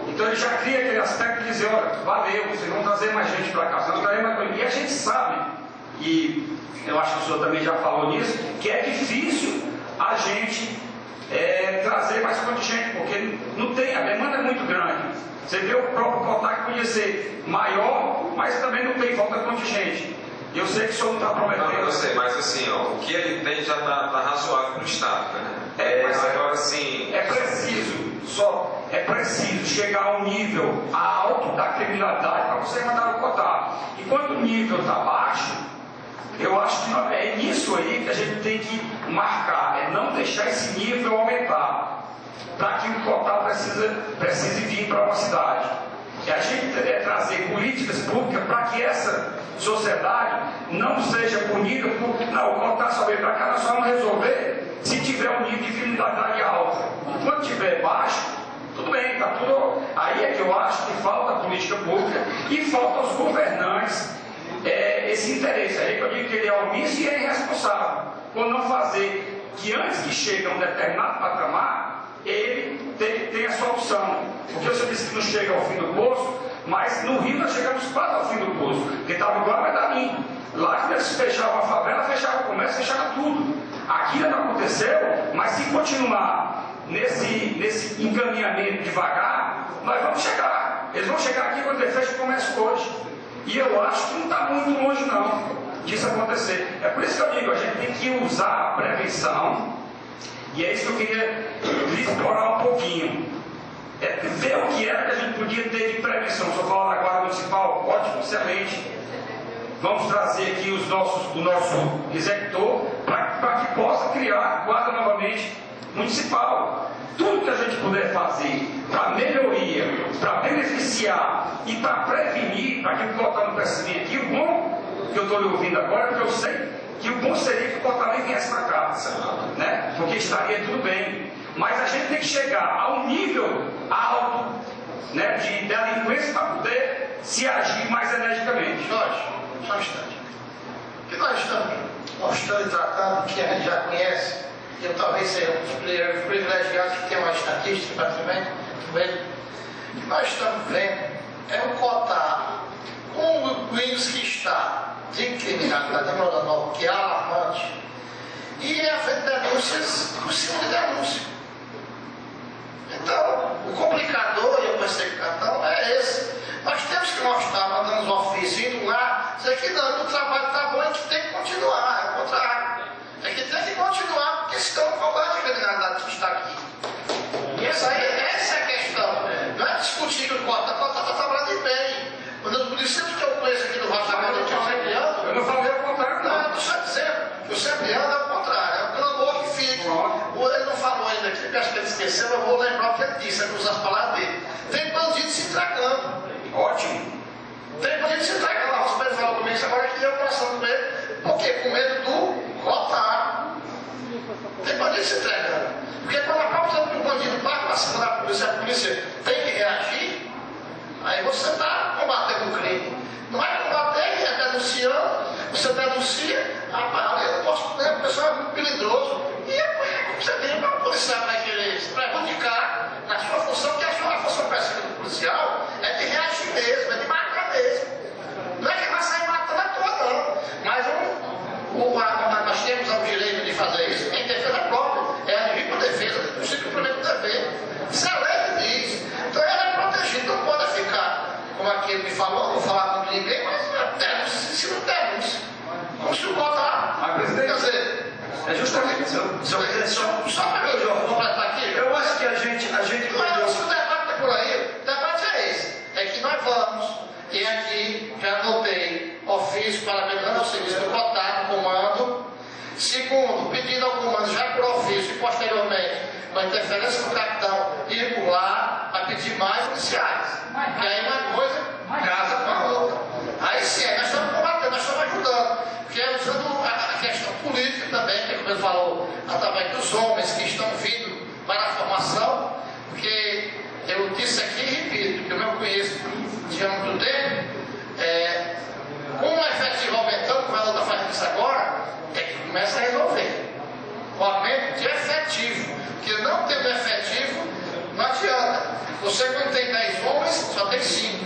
Então ele já cria aquele aspecto de dizer, olha, valeu, vocês vão trazer mais gente para cá, vocês vão trazer mais coisa. E a gente sabe, e eu acho que o senhor também já falou nisso, que é difícil a gente trazer mais contingente, porque não tem, a demanda é muito grande. Você vê o próprio COTA que podia ser maior, mas também não tem falta de contingente. Eu sei que o senhor não está prometendo. Não, eu sei, mas assim, ó, o que ele tem já está razoável para o Estado. Né? Mas agora assim. É preciso. só é preciso chegar a um nível alto da criminalidade para você mandar o cotar. E quando o nível está baixo, eu acho que é nisso aí que a gente tem que marcar, é não deixar esse nível aumentar, para que o cotar precise vir para uma cidade. E a gente trazer políticas públicas para que essa sociedade não seja punida por, não, o cotar só vem para cá, nós só vamos resolver se tiver um nível de criminalidade alto. Quando tiver baixo, tudo bem, está tudo. Aí é que eu acho que falta política pública e falta aos governantes esse interesse. Aí que eu digo que ele é omisso e é irresponsável por não fazer que antes que chegue a um determinado patamar, ele tem a solução. Porque você disse que não chega ao fim do poço, mas no Rio nós chegamos quase ao fim do poço, porque estava igual a Medellín. Lá que eles fechavam a favela, fechavam o comércio, fechavam tudo. Aqui ainda não aconteceu, mas se continuar nesse encaminhamento devagar, nós vamos chegar. Eles vão chegar aqui quando ele fecha o comércio hoje. E eu acho que não está muito longe não disso acontecer. É por isso que eu digo, a gente tem que usar a prevenção, e é isso que eu queria explorar um pouquinho. Ver o que era que a gente podia ter de prevenção. Estou falando da Guarda Municipal, ótimo, excelente. Vamos trazer aqui o nosso executor para que possa criar a Guarda novamente municipal. Tudo que a gente puder fazer para melhoria, para beneficiar e para prevenir, para que o Cotar não precise vir aqui, o bom que eu estou lhe ouvindo agora, porque eu sei que o bom seria que o Cotar nem viesse para casa, né? Porque estaria tudo bem. Mas a gente tem que chegar a um nível alto, né, de delinquência para poder se agir mais energicamente. Jorge, só um instante. Que nós estamos mostrando e tratando, que a gente já conhece, eu talvez seja um dos privilegiados que tem uma estatística para também, o que nós estamos vendo é o Cotar com o índice que está de criminalidade em Rondonópolis, que é alarmante, e havendo denúncias por cima de denúncia. Então, o complicador e o perseguidor é esse. Nós temos que mostrar, mandando os ofícios, indo lá, dizer que não, o trabalho está bom e que tem que continuar, é o contrário. É que tem que continuar, porque senão qual é a criminalidade que está aqui? E essa é a questão. Não é discutir que o Cotar está trabalhando bem. Quando os municípios que eu conheço aqui do Vatamento, eu sempre ando. Eu não falei o contrário, não. Não, eu estou dizendo que eu sempre ando ao contrário. É o clamor que fica. Ele não falou ainda aqui, porque acho que ele esqueceu, eu vou lembrar o que ele disse, é usar as palavras dele. Tem bandido se entregando. Ótimo. Tem bandido se entregando. A Rosemary falou comigo isso agora que eu passando com ele. Por quê? Com medo do Cotar. Tem bandido se entregando. Porque quando a causa do bandido parte para cima da polícia, a polícia tem que reagir, aí você está combatendo o crime. Não é combater, é denunciando. Você denuncia, rapaz, eu não posso comer, o pessoal é muito melindroso. E como você vê, o policial vai querer se prejudicar na sua função, que a sua função policial é de reagir mesmo, é de matar mesmo. Não é que vai sair matando a toa, não. Mas nós temos o direito de fazer isso em defesa própria, é a legítima defesa do cumprimento do dever. Isso a lei diz. Então ele é protegido, não pode ficar, como aquele me falou, não vou falar com ninguém, mas denúncia, se não denúncia. Vamos se botar. Mas, presidente, quer dizer, é justamente isso. Só para eu completar aqui. Eu acho que a gente Não, se o debate está por aí, o debate é esse. É que nós vamos, e aqui já anotei ofício parabenizando o serviço do Cotar, no comando. Segundo, pedindo ao comando já por ofício e posteriormente, com a interferência do capitão, ir por lá a pedir mais policiais. Que aí uma coisa casa com a outra. Aí sim, nós estamos combatendo, nós estamos ajudando. Porque é usando a questão política também, que como ele falou, através dos homens que estão vindo para a formação, porque eu disse aqui e repito, que eu não conheço de muito tempo, com o efetivo aumentando, como ela está fazendo isso agora, é que começa a resolver. O aumento de efetivo, porque não tendo efetivo, não adianta. Você quando tem 10 homens, só tem 5.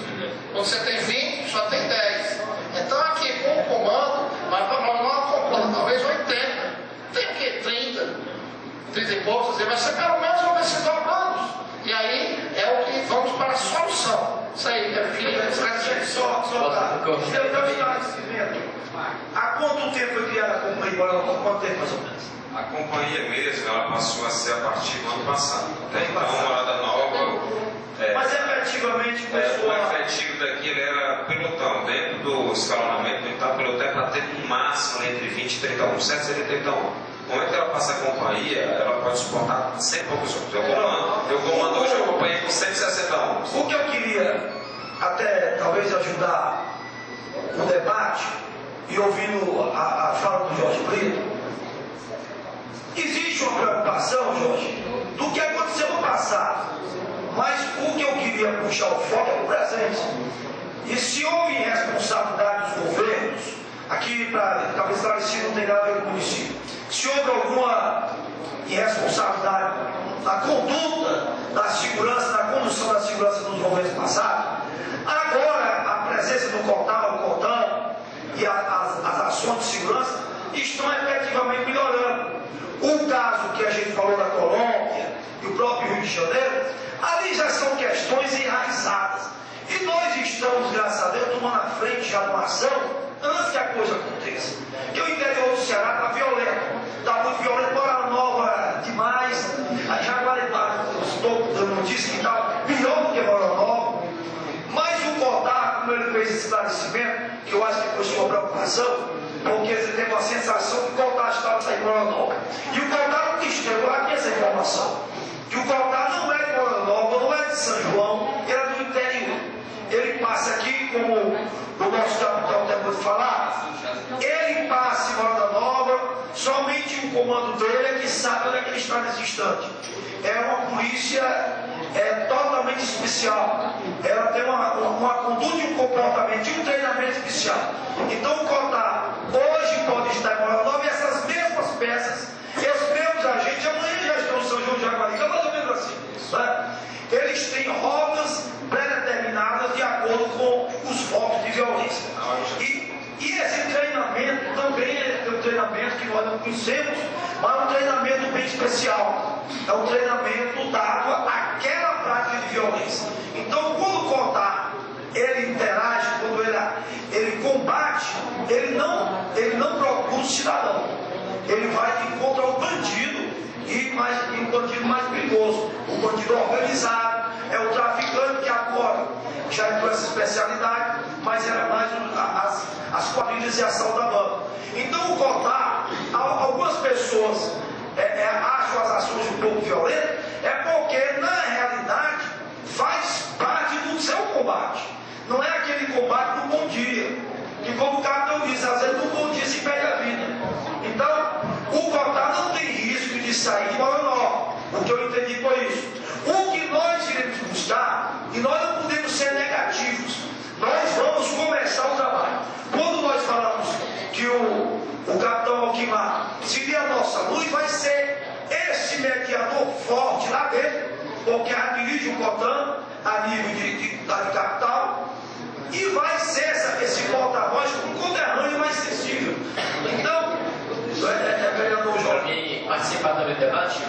Quando você tem 20, só tem 10. Então aqui com o comando, vai para uma comando, talvez 80. Tem o quê? 30 e poucos, vai ser pelo menos 92 anos. E aí é o que vamos para a solução. Isso aí, eu queria esclarecer. Só eu esclarecimento. Há quanto tempo foi criada a companhia? Quanto tempo mais ou menos? A companhia mesmo, ela passou a ser a partir do ano passado. Até então, Morada Nova Mas efetivamente, O pessoal. efetivo daquilo era pelotão. Dentro do escalonamento militar, o pelotão é para ter no máximo entre 20 e 30 homens. 7 seria 30 homens. Como é que ela passa a companhia, ela pode suportar 100 e poucos homens. Eu comando hoje a companhia com 160 homens. O que eu queria, até talvez ajudar o debate, e ouvindo a fala do Jorge Brito, existe uma preocupação, Jorge, do que aconteceu no passado. Mas o que eu queria puxar o foco é o presente. E se houve responsabilidade dos governos, aqui para talvez esclarecer não tem nada a ver com o município, se houve alguma irresponsabilidade na conduta da segurança, na condução da segurança dos governos passados, agora a presença do CONTAN, o CONTAN e as ações de segurança estão efetivamente melhorando. O caso que a gente falou da Colômbia e o próprio Rio de Janeiro, ali já são questões enraizadas. E nós estamos, graças a Deus, tomando a frente já de uma ação antes que a coisa aconteça. Porque o interior do Ceará está violento. Está muito violento, Morada Nova demais. A Jaguaribá, estou dando notícia que está pior do que Morada Nova. Mas o CONTAN, como ele fez esse esclarecimento, que eu acho que foi sua preocupação, porque você teve uma sensação que o CONTAN estava em Morada Nova. E o CONTAN não quis ter aqui essa informação. Que o CONTAN não é de Morada Nova, não é de São João, ele é do interior. Ele passa aqui, como o nosso capitão acabou de falar, ele passa em Morada Nova, somente o comando dele é que sabe onde é que ele está nesse instante. É uma polícia totalmente especial. Ela tem uma conduta e um comportamento e um treinamento especial. Então o CONTAN hoje pode estar em Morada Nova e essas mesmas peças, esses mesmos agentes, amanhã já estão em São João de Jaguaribe, mais ou menos assim. Né? Eles têm rotas pré-determinadas de acordo com os focos de violência. E esse treinamento também é um treinamento que nós não conhecemos, mas é um treinamento bem especial. É um treinamento dado àquela prática de violência. Então, quando o CONTAN ele interage, quando ele combate, ele não procura o cidadão. Ele vai de encontro ao bandido e o bandido mais perigoso, o bandido organizado, é o traficante que agora já é por essa especialidade, mas era mais as quadrilhas e ação da banda. Então o CONTAN, algumas pessoas acham as ações um pouco violentas, é porque na realidade faz parte do seu combate. Não é aquele combate do bom dia, que como o capitão diz, às vezes no bom dia se perde a vida. Então, o CONTAN não tem risco de sair de Morada Nova. O que eu entendi foi isso. O que nós iremos buscar, e nós não podemos ser negativos, nós vamos começar o trabalho. Quando nós falamos que o capitão Alquimar, se der a nossa luz, vai ser esse mediador forte lá dentro, porque dirige o CONTAN a nível da capital, e vai ser esse porta-voz com um conterrâneo mais sensível. Então, vereador Jorge, participar também do debate?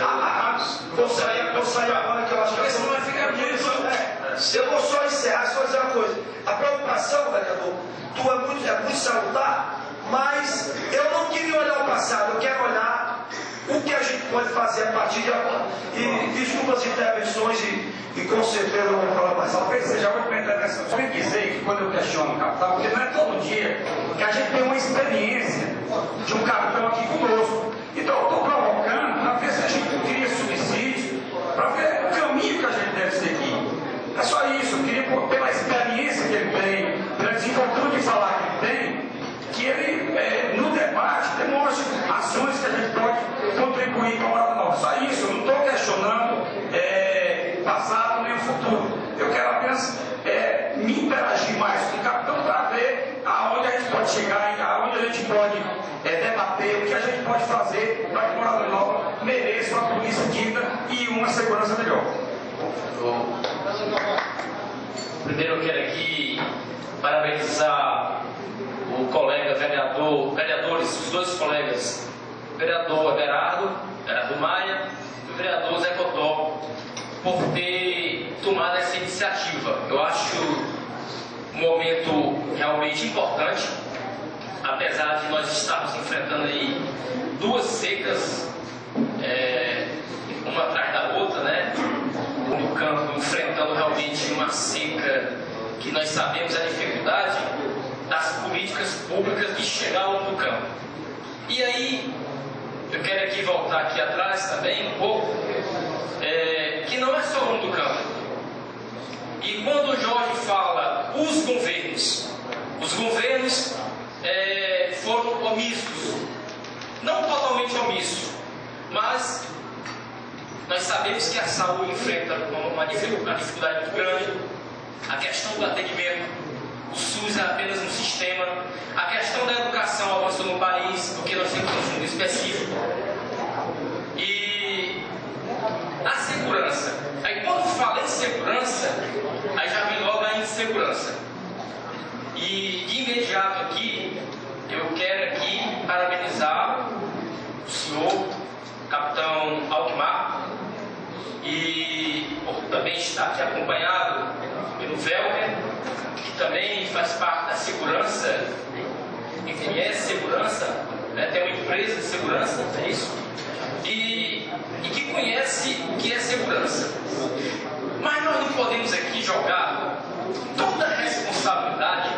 Vou sair agora que eu acho que você não vai ficar nisso. Eu vou só encerrar, só dizer uma coisa. A preocupação, vereador, é muito salutar, mas eu não queria olhar o passado, eu quero olhar o que a gente pode fazer a partir de agora. E desculpa as intervenções e com certeza eu vou falar mais. Talvez seja muito interessante. Só me dizer que quando eu questiono o capitão, porque não é todo dia que a gente tem uma experiência de um capitão aqui conosco. Então eu estou provocando para ver se a gente cria subsídios, para ver o caminho que a gente deve seguir. É só isso, eu queria, pela experiência que ele tem, pela desenvoltura de falar que ele tem, que ele, no debate, demonstre ações que a gente pode contribuir para a Morada Nova. Só isso, eu não estou questionando passado nem o futuro. Eu quero apenas me interagir mais com o capitão para ver aonde a gente pode chegar e aonde a gente pode debater, o que a gente pode fazer para que a Morada Nova mereça uma polícia digna e uma segurança melhor. Primeiro eu quero aqui parabenizar o colega vereadores, os dois colegas, o vereador Everardo Maia e o vereador Zé Cotó, por ter tomado essa iniciativa. Eu acho um momento realmente importante, apesar de nós estarmos enfrentando aí duas secas, uma atrás da outra, né? No campo, enfrentando realmente e nós sabemos a dificuldade das políticas públicas de chegar ao homem do campo. E aí, eu quero aqui voltar aqui atrás também um pouco, que não é só o homem do campo. E quando o Jorge fala os governos foram omissos, não totalmente omissos, mas nós sabemos que a saúde enfrenta uma dificuldade muito grande, a questão do atendimento, o SUS é apenas um sistema, a questão da educação avançou no país, porque nós temos um fundo específico, e a segurança. Aí quando fala em segurança, aí já vem logo a insegurança. E de imediato aqui, eu quero aqui parabenizar o senhor, capitão Alckmar, e por também estar aqui acompanhado pelo Velker, que também faz parte da segurança, enfim, é segurança, né? Tem uma empresa de segurança, é isso? E que conhece o que é segurança. Mas nós não podemos aqui jogar toda a responsabilidade.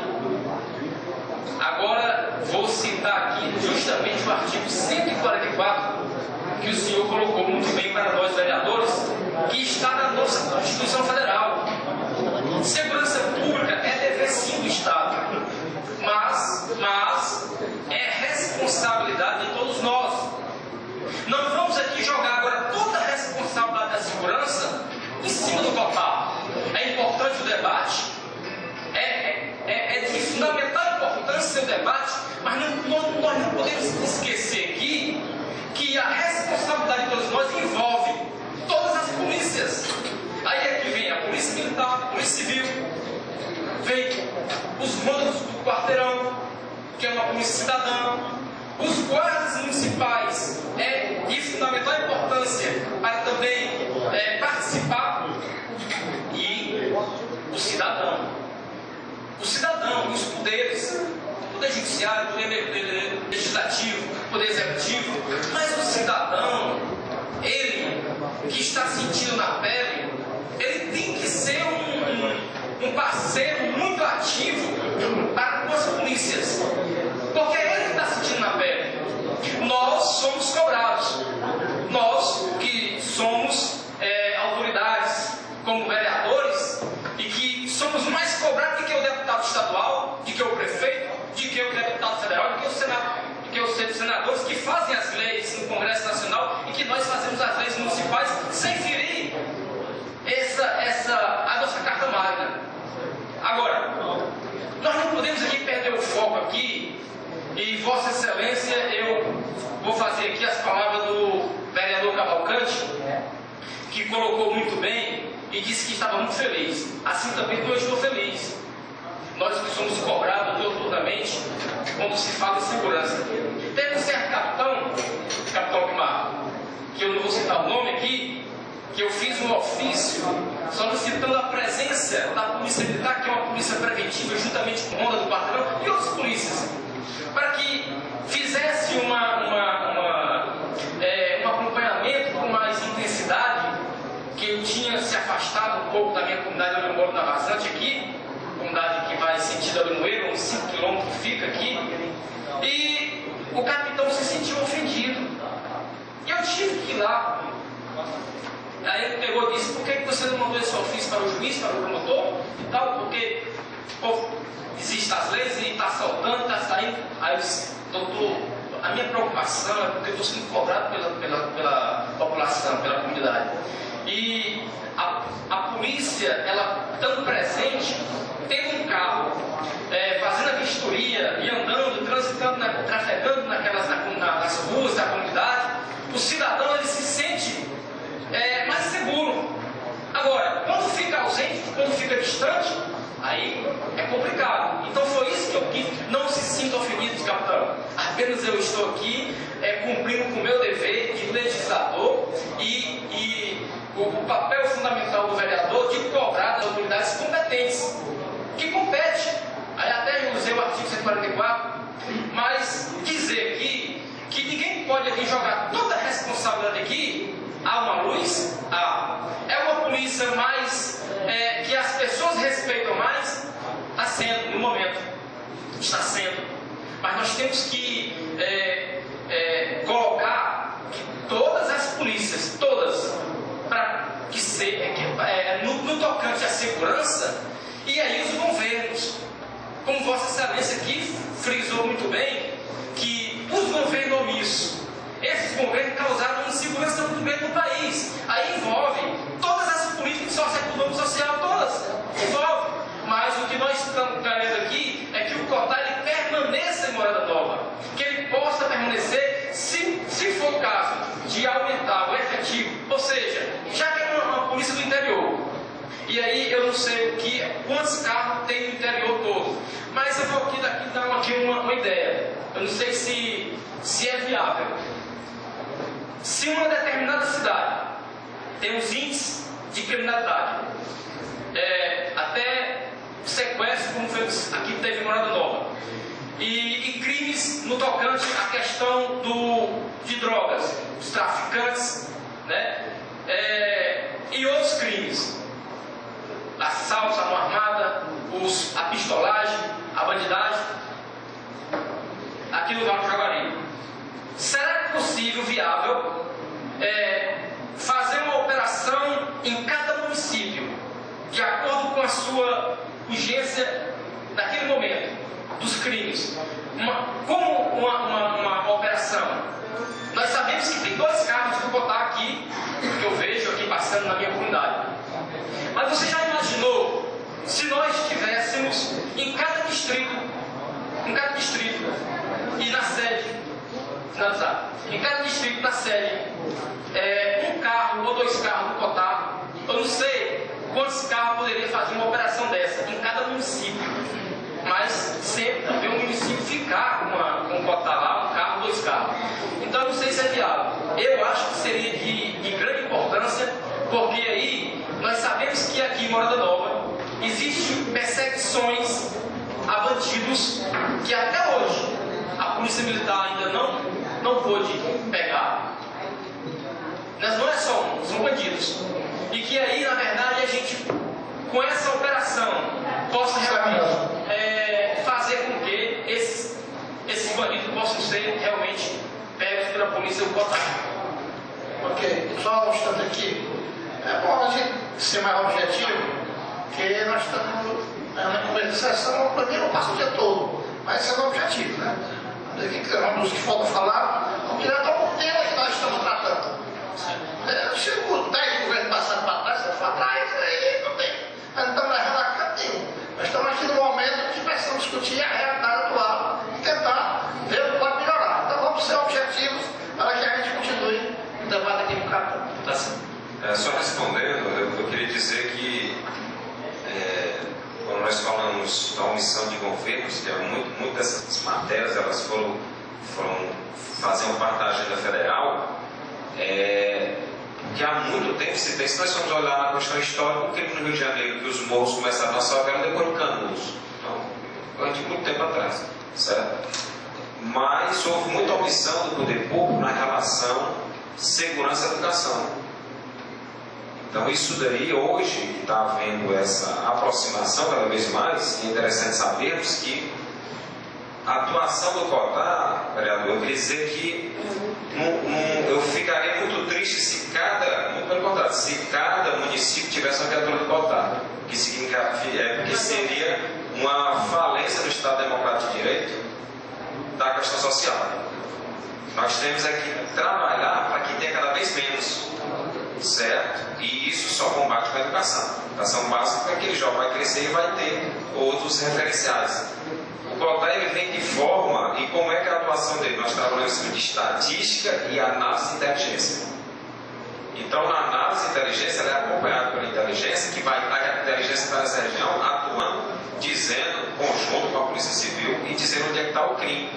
Agora vou citar aqui justamente o artigo 144, que o senhor colocou muito bem para nós vereadores, que está na nossa Constituição Federal. Segurança pública é dever sim do Estado, mas é responsabilidade de todos nós. Não vamos aqui jogar agora toda a responsabilidade da segurança em cima do copaco. É importante o debate, é de fundamental importância o debate, mas nós não podemos esquecer aqui que a responsabilidade de todos nós envolve todas as polícias. Aí aqui vem a Polícia Militar, a Polícia Civil, vem os mandos do quarteirão, que é uma polícia cidadã, os guardas municipais, é de fundamental importância para também participar, e o cidadão, os poderes, poder judiciário, poder legislativo, poder executivo, mas o cidadão, ele que está sentindo na pele, ele tem que ser um parceiro muito ativo para com as polícias, porque é ele que está sentindo na pele. Nós somos cobrados, nós que somos autoridades como vereadores, e que somos mais cobrados do que o deputado estadual, de que o prefeito, de que o deputado federal, de que o Senado, de que os senadores que fazem as leis no Congresso Nacional, e que nós fazemos as leis municipais sem ferir a nossa carta magna. Agora, nós não podemos aqui perder o foco aqui, e Vossa Excelência, eu vou fazer aqui as palavras do vereador Cavalcante, que colocou muito bem e disse que estava muito feliz. Assim também eu estou feliz. Nós que somos cobrados diuturnamente quando se fala em segurança. Teve um certo capitão Alckmar, que eu não vou citar o nome aqui, que eu fiz um ofício solicitando a presença da Polícia Militar, que é uma polícia preventiva, juntamente com a Ronda do Patrão e outras polícias, para que fizesse um acompanhamento com mais intensidade, que eu tinha se afastado um pouco da minha comunidade, onde eu moro na Vazante aqui, comunidade que vai sentido a Limoeiro, uns 5 km fica aqui, e o capitão se sentiu ofendido, e eu tive que ir lá. Aí ele pegou e disse: por que você não mandou esse ofício para o juiz, para o promotor e tal? Porque existem as leis e está soltando, está saindo. Aí eu disse: doutor, a minha preocupação é porque eu estou sendo cobrado pela população, pela comunidade. E a polícia, ela estando presente, tendo um carro, fazendo a vistoria e andando, transitando, trafegando nas ruas da comunidade, o cidadão ele se sente mais seguro. Agora, quando fica ausente, quando fica distante, aí é complicado. Então foi isso que eu quis. Não se sinta ofendido, capitão. Apenas eu estou aqui cumprindo com o meu dever de legislador e o papel fundamental do vereador de cobrar das autoridades competentes, que compete. Aí até eu usei o artigo 144, mas dizer que ninguém pode aqui jogar toda a responsabilidade aqui. Há uma luz? Há. É uma polícia mais que as pessoas respeitam mais? momento, está sendo. Mas nós temos que colocar que todas as polícias, todas, no tocante à segurança, e aí os governos, como Vossa Excelência aqui frisou muito bem, que os governos omissos, esses governos causaram insegurança muito grande no país. Aí envolve todas as políticas de socioeconômico social, todas, envolve. Mas o que nós estamos querendo aqui é que o Cotá ele permaneça em Morada Nova, que ele possa permanecer, se for o caso de aumentar o efetivo, ou seja, já que é uma polícia do interior, e aí eu não sei quantos carros tem no interior todo, mas eu vou aqui dar uma ideia. Eu não sei se é viável. Se uma determinada cidade tem os índices de criminalidade, até sequestro, como foi aqui teve em Morada Nova, e crimes no tocante à questão de drogas, os traficantes, né? E outros crimes, assaltos à mão armada, a pistolagem, a bandidagem, aqui no Vale do Jaguaribe. Será possível, viável, fazer uma operação em cada município, de acordo com a sua urgência naquele momento, dos crimes? Como uma operação? Nós sabemos que tem 2 carros do Cotá aqui, que eu vejo aqui passando na minha comunidade. Mas você já imaginou se nós tivéssemos em cada distrito, e na sede, finalizar, em cada distrito, na sede, 1 carro ou 2 carros do Cotá? Eu não sei quantos carros poderia fazer uma operação dessa em cada município, mas sempre também o município ficar com o Cotá lá, 1 carro, 2 carros. Então eu não sei se é viável. Eu acho que seria de grande importância, porque aí nós sabemos que aqui em Morada Nova existem perseguições a bandidos que até hoje a Polícia Militar ainda não pôde pegar. Mas não é só um, são bandidos. E que aí, na verdade, a gente, com essa operação, possa realmente fazer com que esses bandidos possam ser realmente pegos pela polícia do Cotá. Ok, só um instante aqui. É bom a gente ser mais objetivo, porque nós estamos na começo de sessão, para mim não passa o dia todo, mas esse é o objetivo, né? Dos que faltam falar, vamos direto ao tema que nós estamos tratando. Chegou 10 governos passando para trás, aí não tem. Nós não estamos levando a canto nenhum. Nós estamos aqui no momento que precisamos discutir a realidade atual e tentar ver o que pode melhorar. Então vamos ser objetivos para que a gente continue o debate aqui no Catão. Tá certo. Só respondendo, eu queria dizer que quando nós falamos da omissão de governos, que muitas dessas matérias elas foram faziam parte da agenda federal, que há muito tempo se tem. Se nós formos olhar na questão histórica, o crime no Rio de Janeiro, que os morros começaram a salvar depois do Canudos. Então, de muito tempo atrás, certo? Mas houve muita omissão do poder público na relação segurança e educação. Então isso daí, hoje, que está havendo essa aproximação cada vez mais, é interessante sabermos que a atuação do Cotá, vereador, eu queria dizer que eu ficaria muito triste muito pelo contrário, se cada município tivesse uma criatura do Cotá, que seria uma falência do Estado Democrático de Direito da questão social. Nós temos que trabalhar para que tenha cada vez menos, certo? E isso só combate com a educação. A educação básica é que aquele jovem vai crescer e vai ter outros referenciais. O Cotá ele vem de forma, e como é que é a atuação dele? Nós trabalhamos de estatística e análise de inteligência. Então, na análise de inteligência, ela é acompanhada pela inteligência, que vai estar a inteligência está nessa região atuando, dizendo, conjunto com a Polícia Civil, e dizendo onde é que está o crime.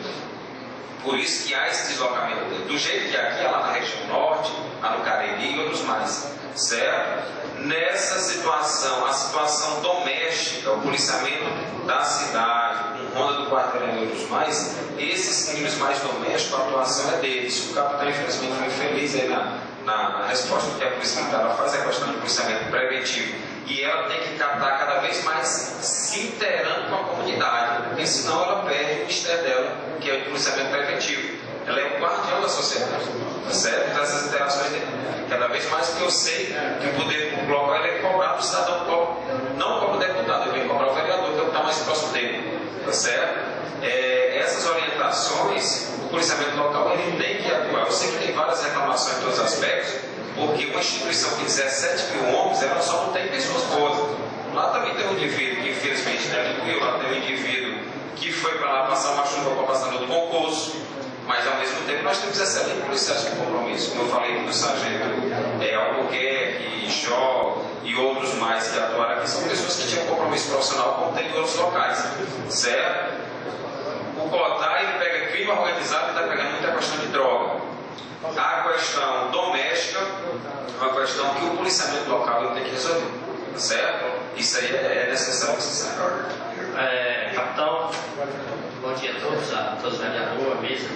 Por isso que há esse deslocamento dele. Do jeito que aqui, lá na região norte, lá no Cariri e outros mais. Certo? Nessa situação, a situação doméstica, o policiamento da cidade, com ronda do quarteirão e outros mais, esses crimes mais domésticos, a atuação é deles. O capitão, infelizmente, foi infeliz aí na resposta que a Polícia Militar faz, a questão de policiamento preventivo e ela tem que catar cada vez mais se inteirando com a comunidade, porque senão ela perde o mistério dela, que é o policiamento preventivo. Ela é o guardião da sociedade, tá certo? Então essas interações dele. Cada vez mais que eu sei que o poder público local ele é cobrado do cidadão, não como deputado, ele vem cobrar o vereador, que é o que está mais próximo dele, tá certo? Essas orientações, o policiamento local ele tem que atuar. Eu sei que tem várias reclamações em todos os aspectos, porque uma instituição que 17 mil homens, ela só não tem pessoas boas. Lá também tem um indivíduo que infelizmente delinquiu, lá tem um indivíduo que foi para lá passar uma chuva para passar no concurso, mas ao mesmo tempo nós temos excelentes policiais com compromisso, como eu falei do sargento Albuquerque, Jó e outros mais que atuaram aqui, são pessoas que tinham compromisso profissional como tem em outros locais, certo? O COTAR ele pega crime organizado e está pegando muita questão de droga. A questão doméstica é uma questão que o policiamento local ele tem que resolver, certo? Isso aí é necessário. Capitão, bom dia a todos os vereadores, a mesa,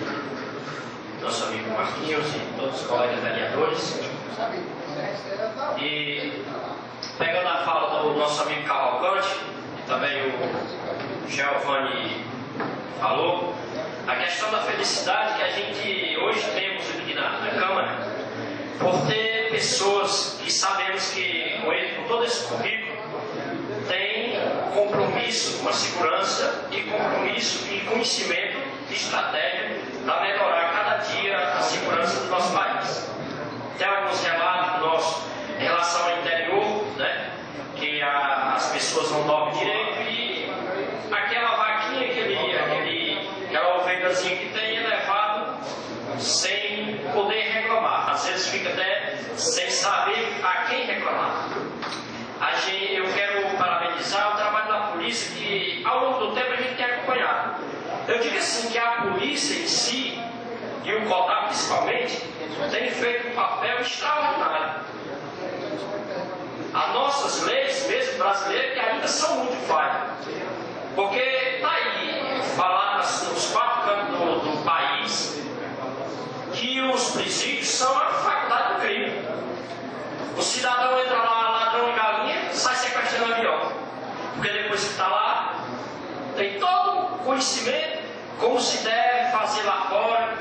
nosso amigo Marquinhos e todos os colegas vereadores. E pegando a fala do nosso amigo Cavalcante, e também o Giovanni falou, a questão da felicidade que a gente hoje temos aqui na Câmara, por ter pessoas que sabemos que com todo esse currículo tem compromisso com a segurança e compromisso e conhecimento de estratégia para melhorar cada dia a segurança do nosso país. Tem alguns relatos nossos em relação ao interior, né, que as pessoas não dormem direito e aquela vaquinha, aquela ovelhazinha que tem é levado sem poder reclamar. Às vezes fica até sem saber a quem reclamar. Eu quero parabenizar o trabalho da polícia que ao longo do tempo a gente tem acompanhado. Eu digo assim que a polícia em si, e o COTAR principalmente, tem feito um papel extraordinário. As nossas leis, mesmo brasileiras, que ainda são muito falhas. Porque está aí, falar nos 4 cantos do país, que os presídios são a faculdade do crime. O cidadão entra lá, ladrão de galinha, sai sequestrando avião. Porque depois que está lá, tem todo o conhecimento, como se deve fazer lá fora.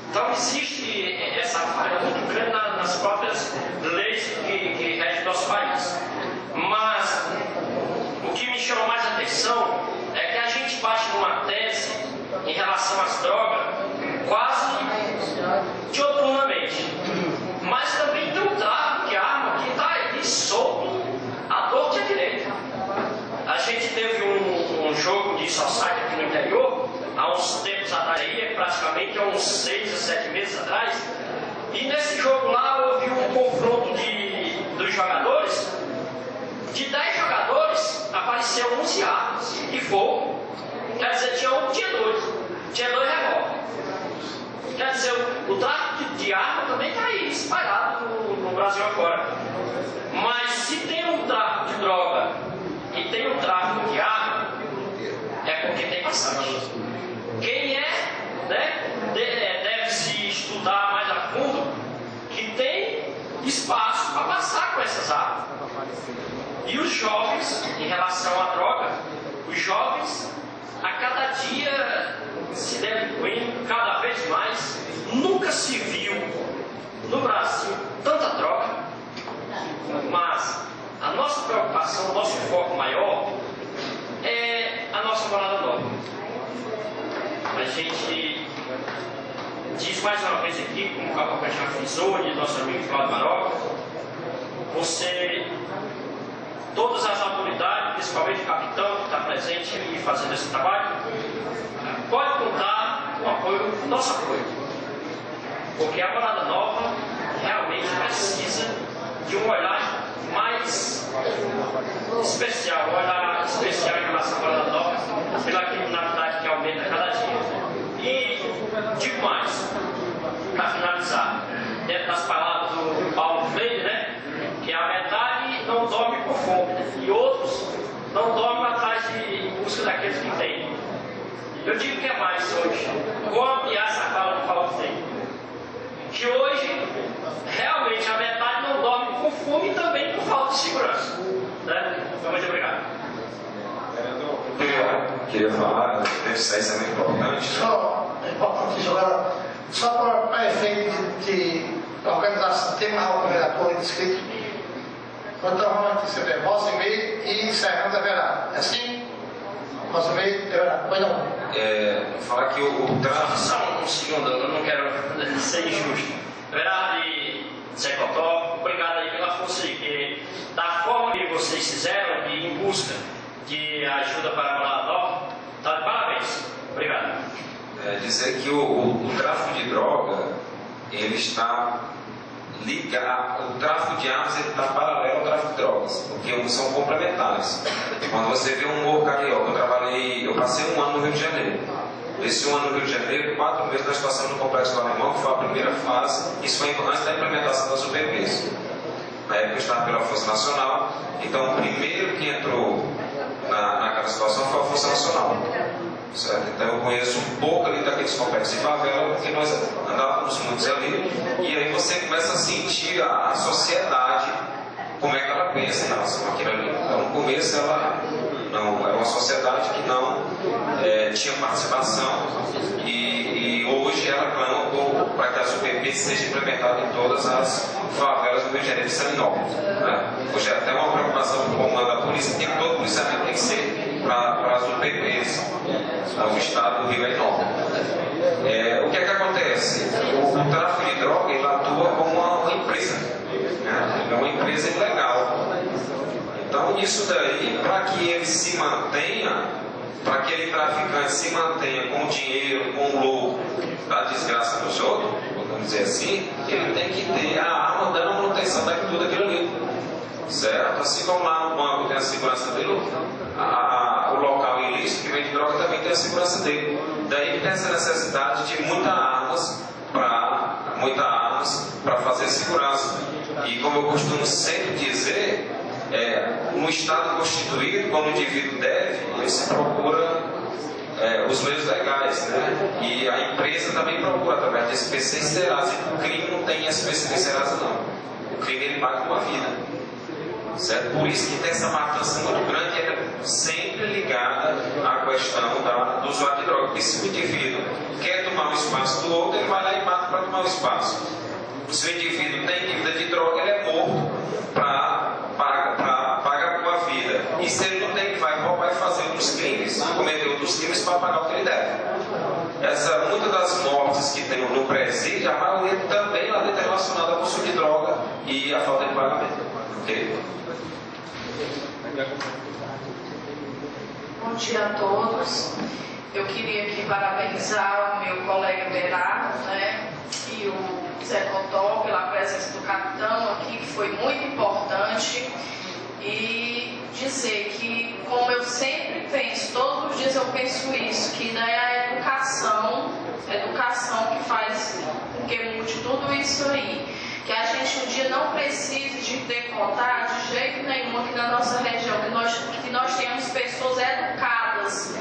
Então existe essa falha muito grande nas próprias leis que regem o nosso país. Mas o que me chama mais atenção é que a gente bate numa tese em relação às drogas quase dioturnamente. Mas também tem um tráfico de arma que está aí solto à torta e à direita. A gente teve um jogo de society aqui no interior, há uns tempos atrás, praticamente há uns 6 a 7 meses atrás, e nesse jogo lá houve um confronto dos jogadores. De 10 jogadores, apareceu 11 armas e fogo. Quer dizer, tinha 2 revólveres. Quer dizer, o tráfico de arma também está aí, espalhado no Brasil agora. Mas se tem um tráfico de droga e tem um tráfico de arma, é porque tem bastante. Quem deve se estudar mais a fundo que tem espaço para passar com essas armas. E os jovens, em relação à droga, os jovens a cada dia se delinquindo cada vez mais. Nunca se viu no Brasil tanta droga, mas a nossa preocupação, o nosso foco maior é a nossa morada nova. A gente diz mais uma vez aqui, como o Cavalcante já frisou, e nosso amigo Flávio Maroca, todas as autoridades, principalmente o capitão que está presente e fazendo esse trabalho, pode contar com o apoio, nosso apoio. Porque a morada nova realmente precisa de um olhar mais especial, um olhar especial em relação à morada nova, pela criminalidade que aumenta cada dia. E digo mais, para finalizar, dentro das palavras do Paulo Freire, né, que a metade não dorme por fome, né, e outros não dormem atrás em busca daqueles que têm. Eu digo que é mais hoje. Vou ampliar essa fala do Paulo Freire. Que hoje, realmente, a metade não dorme com fome e também por falta de segurança. Né? Muito obrigado. Queria falar, isso é muito importante. Só, é importante isso agora, só para efeito de organização, tem mais algum vereador inscrito? Então vamos receber voz e meio e encerramos a verada. É assim? Voz e meio, verada. Pois não. Falar que o tráfico. Só um segundo, eu não quero ser injusto. Verado e Zé Cotó, obrigado aí pela força aí, que da forma que vocês fizeram e em busca de ajuda para a morador, tá de parabéns. Obrigado. Dizer que o tráfico de droga, ele está ligado, o tráfico de armas ele está paralelo ao tráfico de drogas, porque são complementares. Quando você vê um morro carioca, eu passei um ano no Rio de Janeiro. Esse ano no Rio de Janeiro, 4 meses nós passamos no Complexo do Alemão, que foi a primeira fase, isso foi antes da implementação das UPPs. Na época eu estava pela Força Nacional, então o primeiro que entrou naquela situação foi a Força Nacional. Certo? Então eu conheço um pouco ali daqueles complexos de favela, porque nós andávamos muitos ali, e aí você começa a sentir a sociedade, como é que ela pensa em relação àquilo ali. Então no começo ela não era uma sociedade que não tinha participação, e hoje ela clama para que as UPPs sejam implementadas em todas as favelas do Rio de Janeiro e Salinópolis. Né? Hoje é até uma preocupação do comando da polícia, que todo policiamento tem que ser para as UPPs. O estado do Rio é enorme. O que é que acontece? O tráfico de droga ele atua como uma empresa. Né? É uma empresa ilegal. Então, isso daí, para que ele se mantenha, para que aquele traficante se mantenha com o dinheiro, com o lucro da desgraça dos outros, vamos dizer assim, ele tem que ter a arma dando manutenção de tudo aquilo ali. Certo? Assim como lá no banco tem a segurança dele, o local ilícito que vende droga também tem a segurança dele. Daí que tem essa necessidade de muitas armas para fazer segurança. E como eu costumo sempre dizer, no Estado constituído, quando o indivíduo deve, ele se procura os meios legais, né? E a empresa também procura através de SPC e Serasa. O crime não tem SPC e Serasa, não. O crime ele paga com a vida. Certo? Por isso que tem essa matança muito grande e ela é sempre ligada à questão do usuário de droga. Porque se o indivíduo quer tomar o espaço do outro, ele vai lá e mata para tomar o espaço. Se o indivíduo tem dívida de droga, ele é morto pagar com a vida. E se ele não tem, ele vai fazer outros crimes, cometer outros crimes para pagar o que ele deve. Muitas das mortes que tem no presídio, a maioria também lá dentro é relacionada ao consumo de droga e à falta de pagamento. Ok? Bom dia a todos. Eu queria aqui parabenizar o meu colega Berardo, né, e o Zé Cotó pela presença do capitão aqui, que foi muito importante, e dizer que, como eu sempre penso, todos os dias eu penso isso, que daí a educação que faz com que mude tudo isso aí. Que a gente um dia não precise de decotar de jeito nenhum aqui na nossa região, que nós tenhamos pessoas educadas,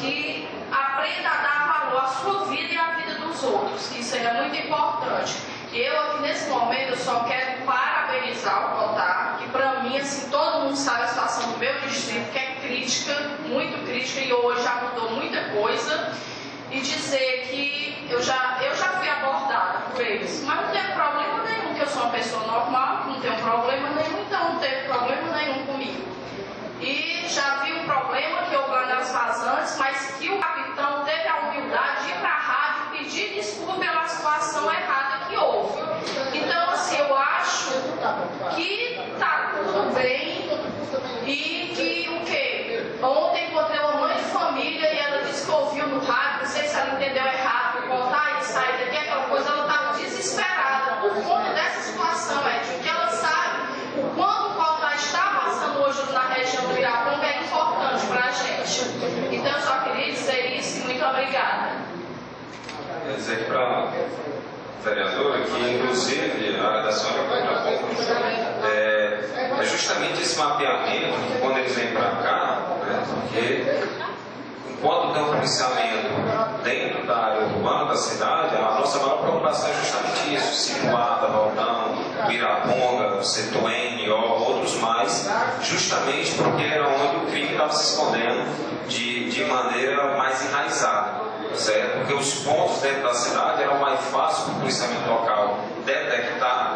que aprendam a dar valor à sua vida e à vida dos outros, que isso é muito importante. Eu aqui nesse momento eu só quero parabenizar o CONTAR, que para mim, assim, todo mundo sabe a situação do meu distrito, que é crítica, muito crítica, e hoje já mudou muita coisa, e dizer que eu já fui abordada por eles, mas não teve problema nenhum, que eu sou uma pessoa normal, que não tenho problema nenhum, então não teve problema nenhum comigo. E já vi um problema que houve lá nas vazantes, mas que o capitão teve a humildade de ir para a rádio e pedir desculpa pela situação errada que houve. Então, assim, eu acho que está tudo bem e que o quê? Ontem encontrei uma mãe de família e ela disse que ouviu no rádio, não sei se ela entendeu errado, contar e sair daqui, aquela coisa, ela estava desesperada por conta dessa situação, que ela sabe o quanto o CONTAR está passando hoje na região do Iraponga é importante para a gente. Então eu só queria dizer isso e muito obrigada. Quer dizer que para a vereadora, que inclusive a área da senhora é justamente esse mapeamento, que quando eles vêm para cá, né, porque quando tem um policiamento dentro da área urbana da cidade, a nossa maior preocupação é justamente isso: Situada, Valdão, Biraponga, Setor N, outros mais, justamente porque era onde o crime estava se escondendo de maneira mais enraizada, certo? Porque os pontos dentro da cidade eram mais fáceis para o policiamento local detectar,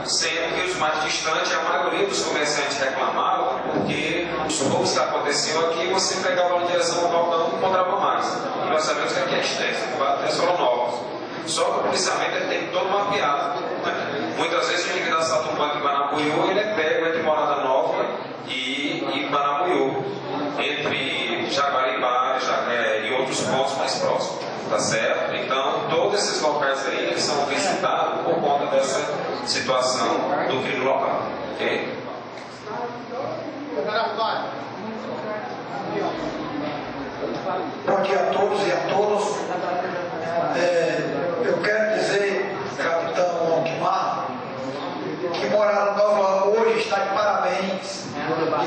sendo que os mais distantes, a maioria dos comerciantes reclamavam porque os roubos que aconteciam aqui, você pegava na direção ao Valdão e encontrava mais. E nós sabemos que aqui é extenso, até Soronópolis. Só que o policiamento ele tem todo mapeado. Né? Muitas vezes o indivíduo assalta um banco em Banabuiú, ele é pego entre Morada Nova e Banabuiú, entre Jaguaribá e outros pontos mais próximos. Tá certo? Então, todos esses locais aí eles são visitados por conta dessa situação do crime local. Ok? Bom dia a todos e a todas. Eu quero dizer, capitão Alquimar, que Morada Nova hoje está de parabéns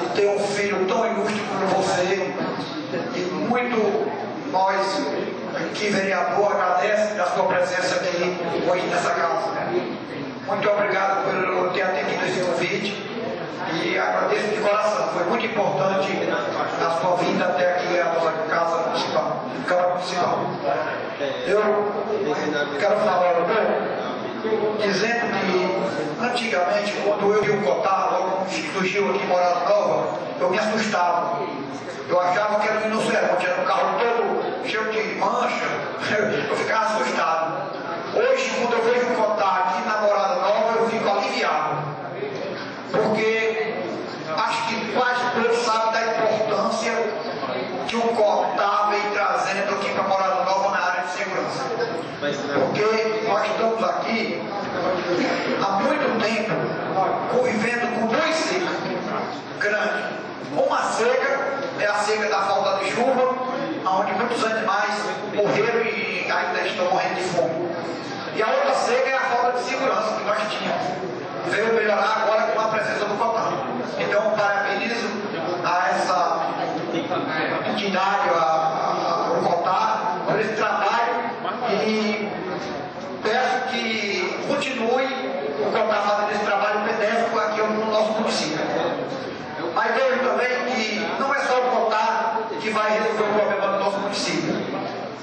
de ter um filho tão ilustre como você, e muito nós que vereador agradece a sua presença aqui hoje nessa casa. Muito obrigado por ter atendido esse convite e agradeço de coração. Foi muito importante a sua vinda até aqui à nossa casa municipal, Câmara Municipal. Eu quero falar um pouco, dizendo que antigamente, quando eu vi o Cotar, logo surgiu aqui em Morada Nova, eu me assustava. Eu achava que era um rinoceronte, era um carro todo cheio de mancha, eu ficava assustado. Hoje, quando eu vejo o Cotar aqui na Morada Nova, eu fico aliviado, porque acho que quase todos sabem da importância que o Cotar vem trazendo aqui para Morada Nova na área de segurança. Porque nós estamos aqui há muito tempo convivendo com duas secas grandes. Uma seca é a seca da falta de chuva, onde muitos animais morreram e ainda estão morrendo de fome. E a outra seca é a falta de segurança que nós tínhamos. Veio melhorar agora com a presença do Cotar. Então, parabenizo a essa entidade, ao Cotar, por esse trabalho e peço que continue o Cotar fazendo esse trabalho benéfico aqui no nosso município. Mas vejo também que não é só o Cotar que vai resolver o problema do nosso município.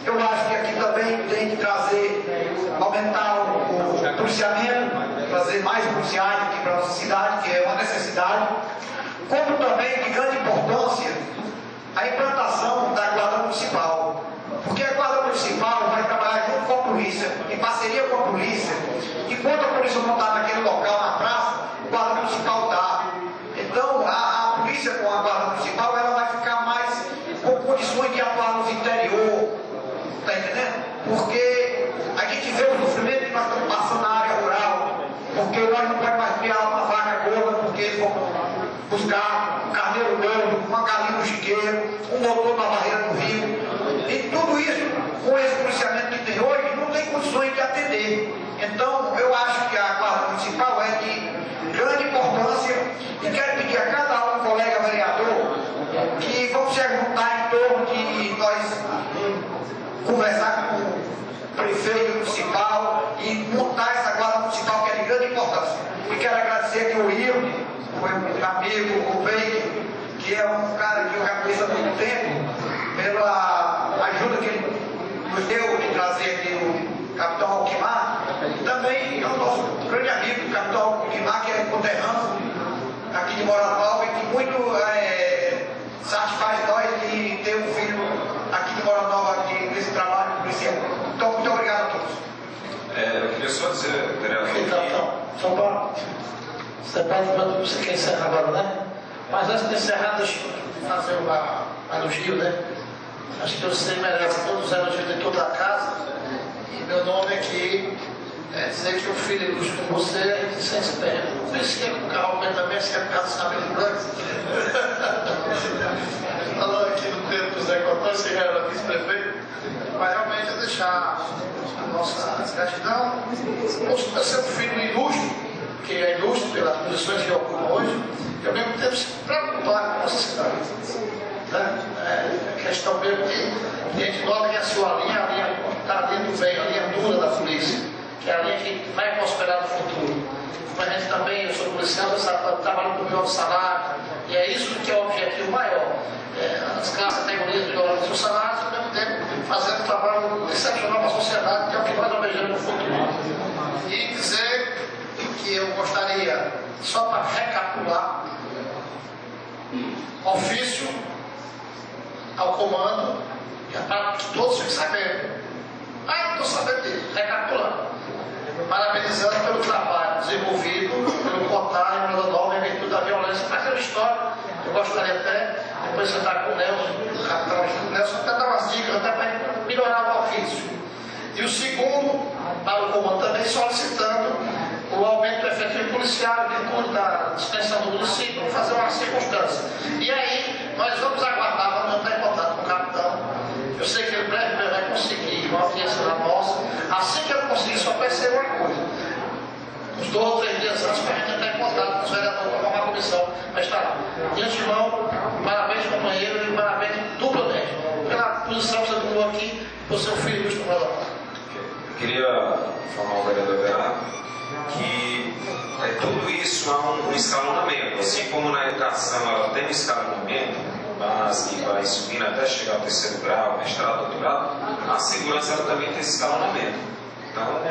Eu acho que aqui também tem que aumentar o policiamento, trazer mais policiais aqui para a nossa cidade, que é uma necessidade, como também de grande importância a implantação da Guarda Municipal. Porque a Guarda Municipal vai trabalhar junto com a polícia, em parceria com a polícia. Enquanto a polícia não está naquele local, na praça, a Guarda Municipal está. Então, a polícia com a Guarda Municipal, ela vai ficar mais com condições de atuar nos interior, tá entendendo? Porque a gente vê o sofrimento que nós estamos passando na área rural, porque nós não podemos mais criar uma vaca gorda, porque eles vão buscar um carneiro gordo, uma galinha no chiqueiro, um motor na barreira do rio, e tudo isso, com esse policiamento que tem hoje, não tem condições de atender. Então, eu acho que a Guarda Municipal é de grande importância e quero pedir a cada colega vereador que vamos se juntar em torno de nós conversar com o prefeito municipal e montar essa Guarda Municipal que é de grande importância. E quero agradecer aqui o Hilde, foi um amigo, o Beike, que é um cara que eu já conheço há muito tempo, pela ajuda que ele nos deu de trazer aqui o capitão Alquimar. Também é o nosso grande amigo, o capitão Alquimar, que é conterrâneo aqui de Morada Nova e que muito satisfaz nós de ter um filho aqui de Morada Nova nesse trabalho policial. Então, muito obrigado a todos. Eu queria só dizer, vereador, Só para... Você quer encerrar agora, né? Mas antes de encerrar, deixa eu fazer uma elogio, né? Acho que você merece todos os elogios de toda a casa. E meu nome aqui é dizer que o filho ilustre com você, a gente se espera. Por isso que o carro também se é por causa dos cabelos brancos. Falando aqui no tempo do Zé Cotó, você era vice-prefeito. Mas realmente é deixar a nossa gratidão. Por ser um filho ilustre, que é ilustre pelas posições que ocupa hoje, e ao mesmo tempo se preocupar com a nossa cidade. Né? questão mesmo que a gente nota que a sua linha, está dentro bem, a linha dura da polícia, que é a linha que vai prosperar no futuro. Mas a gente também, eu sou policial, eu trabalho com o meu salário, e é isso que é o objetivo maior. As classes categorias melhorando seus salários, ao mesmo tempo fazendo um trabalho excepcional para a sociedade, que é o que nós almejamos no futuro. E dizer que eu gostaria, só para recapitular, ofício ao comando, para que todos fiquem sabendo. Não estou sabendo disso, recapitulando. Parabenizando pelo trabalho desenvolvido pelo COTAR e pela nova em virtude da violência. Mas é uma história, eu gostaria até, depois você está com o Nelson, o capitão Nelson, até dar umas dicas até para melhorar o ofício. E o segundo, para o comando também, solicitando o aumento do efetivo policial em virtude da extensão do município, para fazer uma circunstância. E aí, nós vamos aguardar, vamos entrar em contato com o capitão. Eu sei que ele brevemente vai conseguir uma audiência da nossa. Assim que ele conseguir, só vai ser uma coisa. Uns 2 ou 3 dias antes, para a gente entrar em contato com os vereadores, para formar a comissão, para estar lá. De antemão, parabéns, companheiro, e parabéns duplamente pela posição que você tomou aqui, por seu filho, Justo Valor. Eu queria informar o vereador Verá que tudo isso há um escalonamento. Assim como na educação ela tem um escalonamento, mas que vai subindo até chegar ao 3º grau, mestrado, doutorado, a segurança ela também tem esse escalonamento. Então,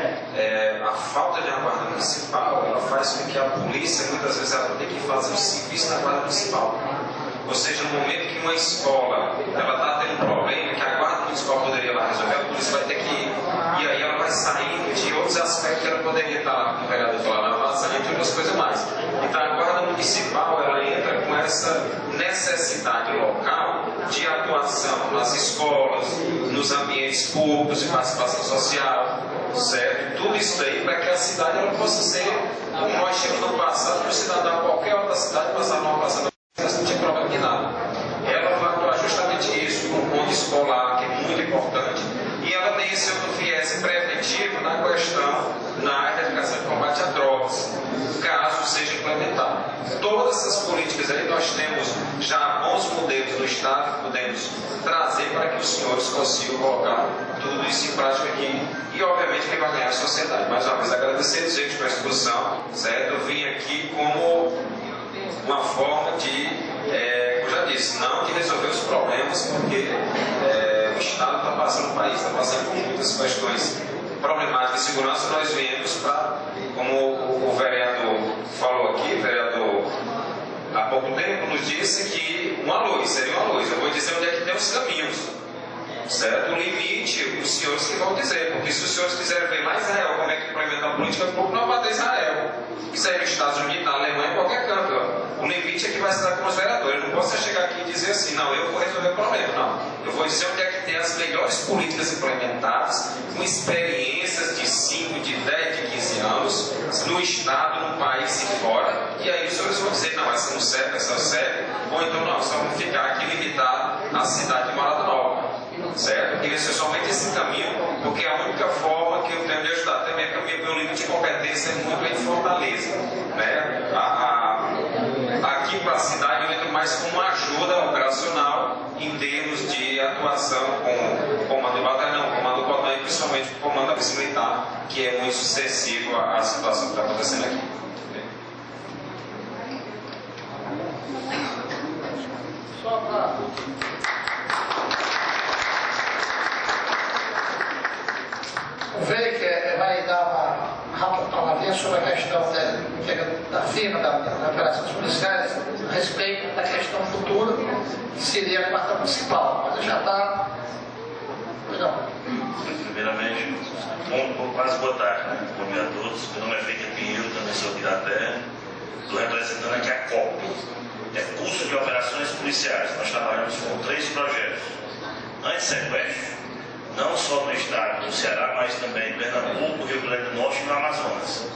a falta de uma guarda municipal, ela faz com que a polícia, muitas vezes, ela tem que fazer o serviço da guarda municipal. Ou seja, no momento que uma escola ela está tendo um problema, que a guarda municipal poderia lá resolver, a polícia vai ter que ir. E aí ela vai saindo de outros aspectos que ela poderia estar, como o vereador falou, na vazante e outras coisas mais. Então, a guarda municipal, ela entra com essa necessidade local de atuação nas escolas, nos ambientes públicos de participação social, certo? Tudo isso aí para que a cidade ela possa ser, como nós tínhamos no passado, para o cidadão qualquer outra cidade passar numa passada, não tinha problema de nada. Ela vai atuar justamente isso, com o ponto escolar, que é muito importante, e ela tem esse outro viés preventivo na questão, na área da educação de combate a drogas, caso seja implementado. Todas essas políticas aí nós temos já bons modelos no Estado que podemos trazer para que os senhores consigam colocar tudo isso em prática aqui e obviamente que vai ganhar a sociedade. Mais uma vez agradecer a gente pela exposição, certo? Eu vim aqui como uma forma de, como eu já disse, não de resolver os problemas, porque o Estado está passando, o país está passando por muitas questões problemáticas de segurança. Nós viemos para, como o vereador falou aqui, o vereador há pouco tempo nos disse que uma luz, seria uma luz. Eu vou dizer onde é que tem os caminhos, certo? O limite, os senhores que vão dizer, porque se os senhores quiserem ver lá em Israel como é que implementa a política pública, não vai ter Israel. Quiser ir nos Estados Unidos, na Alemanha, em qualquer canto. Ó. O limite é que vai estar com os vereadores. Eu não posso chegar aqui e dizer assim, não, eu vou resolver o problema. Não. Eu vou dizer onde é que tem as melhores políticas implementadas, com experiências de 5, de 10, de 15 anos, no Estado, no país e fora. E aí os senhores vão dizer, não, essa não serve, essa não serve. Ou então, não, só vamos ficar aqui limitado à cidade de Morada Nova. Certo? Eu queria ser somente esse caminho, porque é a única forma que eu tenho de ajudar. Também porque o meu limite de competência é muito em Fortaleza. Né? Aqui para a cidade eu entro mais como ajuda operacional em termos de atuação com o comando do batalhão, comando do cotão e principalmente o comando da polícia militar, que é muito sensível à situação que está acontecendo aqui. Só para... O VEI que vai dar uma rápida palavrinha sobre a questão da firma, da operações policiais, a respeito da questão futura, que seria a quarta municipal. Mas já está. Primeiramente, quase boa tarde, né? Bom dia a todos. Meu nome é Felipe Pinheiro, também sou aqui da Terra. Estou representando aqui a COP. É Curso de Operações Policiais. Nós trabalhamos com 3 projetos. Antissequestro, não só no estado do Ceará, mas também em Pernambuco, Rio Grande do Norte e no Amazonas.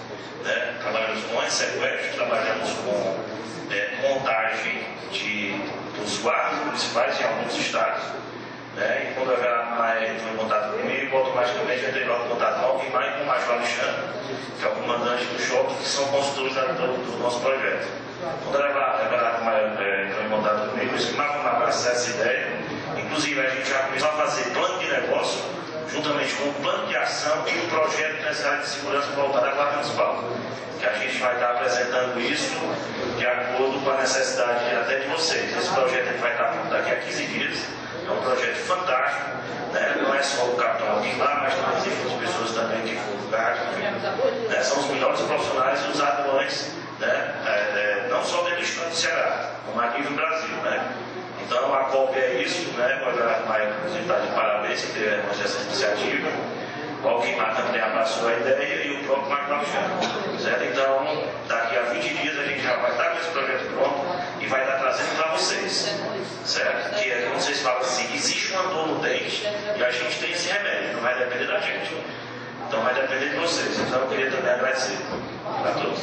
Né? Trabalhamos com antissequestro, trabalhamos com montagem dos guardas municipais em alguns estados. Né? E quando a Vera entrou em contato comigo, automaticamente eu entrei logo em contato com alguém mais com o Major Alexandre, que é o comandante do shopping, que são consultores do nosso projeto. Quando a Vera entrou em contato comigo, eu disse que vamos abraçar essa ideia em Inclusive, a gente já começou a fazer plano de negócio, juntamente com o plano de ação e o projeto nessa área de segurança voltada à Guarda Municipal. Que a gente vai estar apresentando isso de acordo com a necessidade até de vocês. Esse projeto ele vai estar pronto daqui a 15 dias. É um projeto fantástico, né? Não é só o capitão Alquimar, mas também existem outras pessoas também que foram do cargo. Né? São os melhores profissionais e os atuantes, né? Não só dentro do estado do Ceará, como aqui no Brasil. Né? Então a COP é isso, né? O Everardo Maia, inclusive, está de parabéns por ter essa iniciativa. O Alquimar também abraçou a ideia e o próprio Marco Alexandre. Certo? Então, daqui a 20 dias a gente já vai estar com esse projeto pronto e vai estar trazendo para vocês. Certo? Que é como vocês falam assim, existe uma dor no dente e a gente tem esse remédio, não vai depender da gente. Então vai depender de vocês. Então eu queria também agradecer a todos.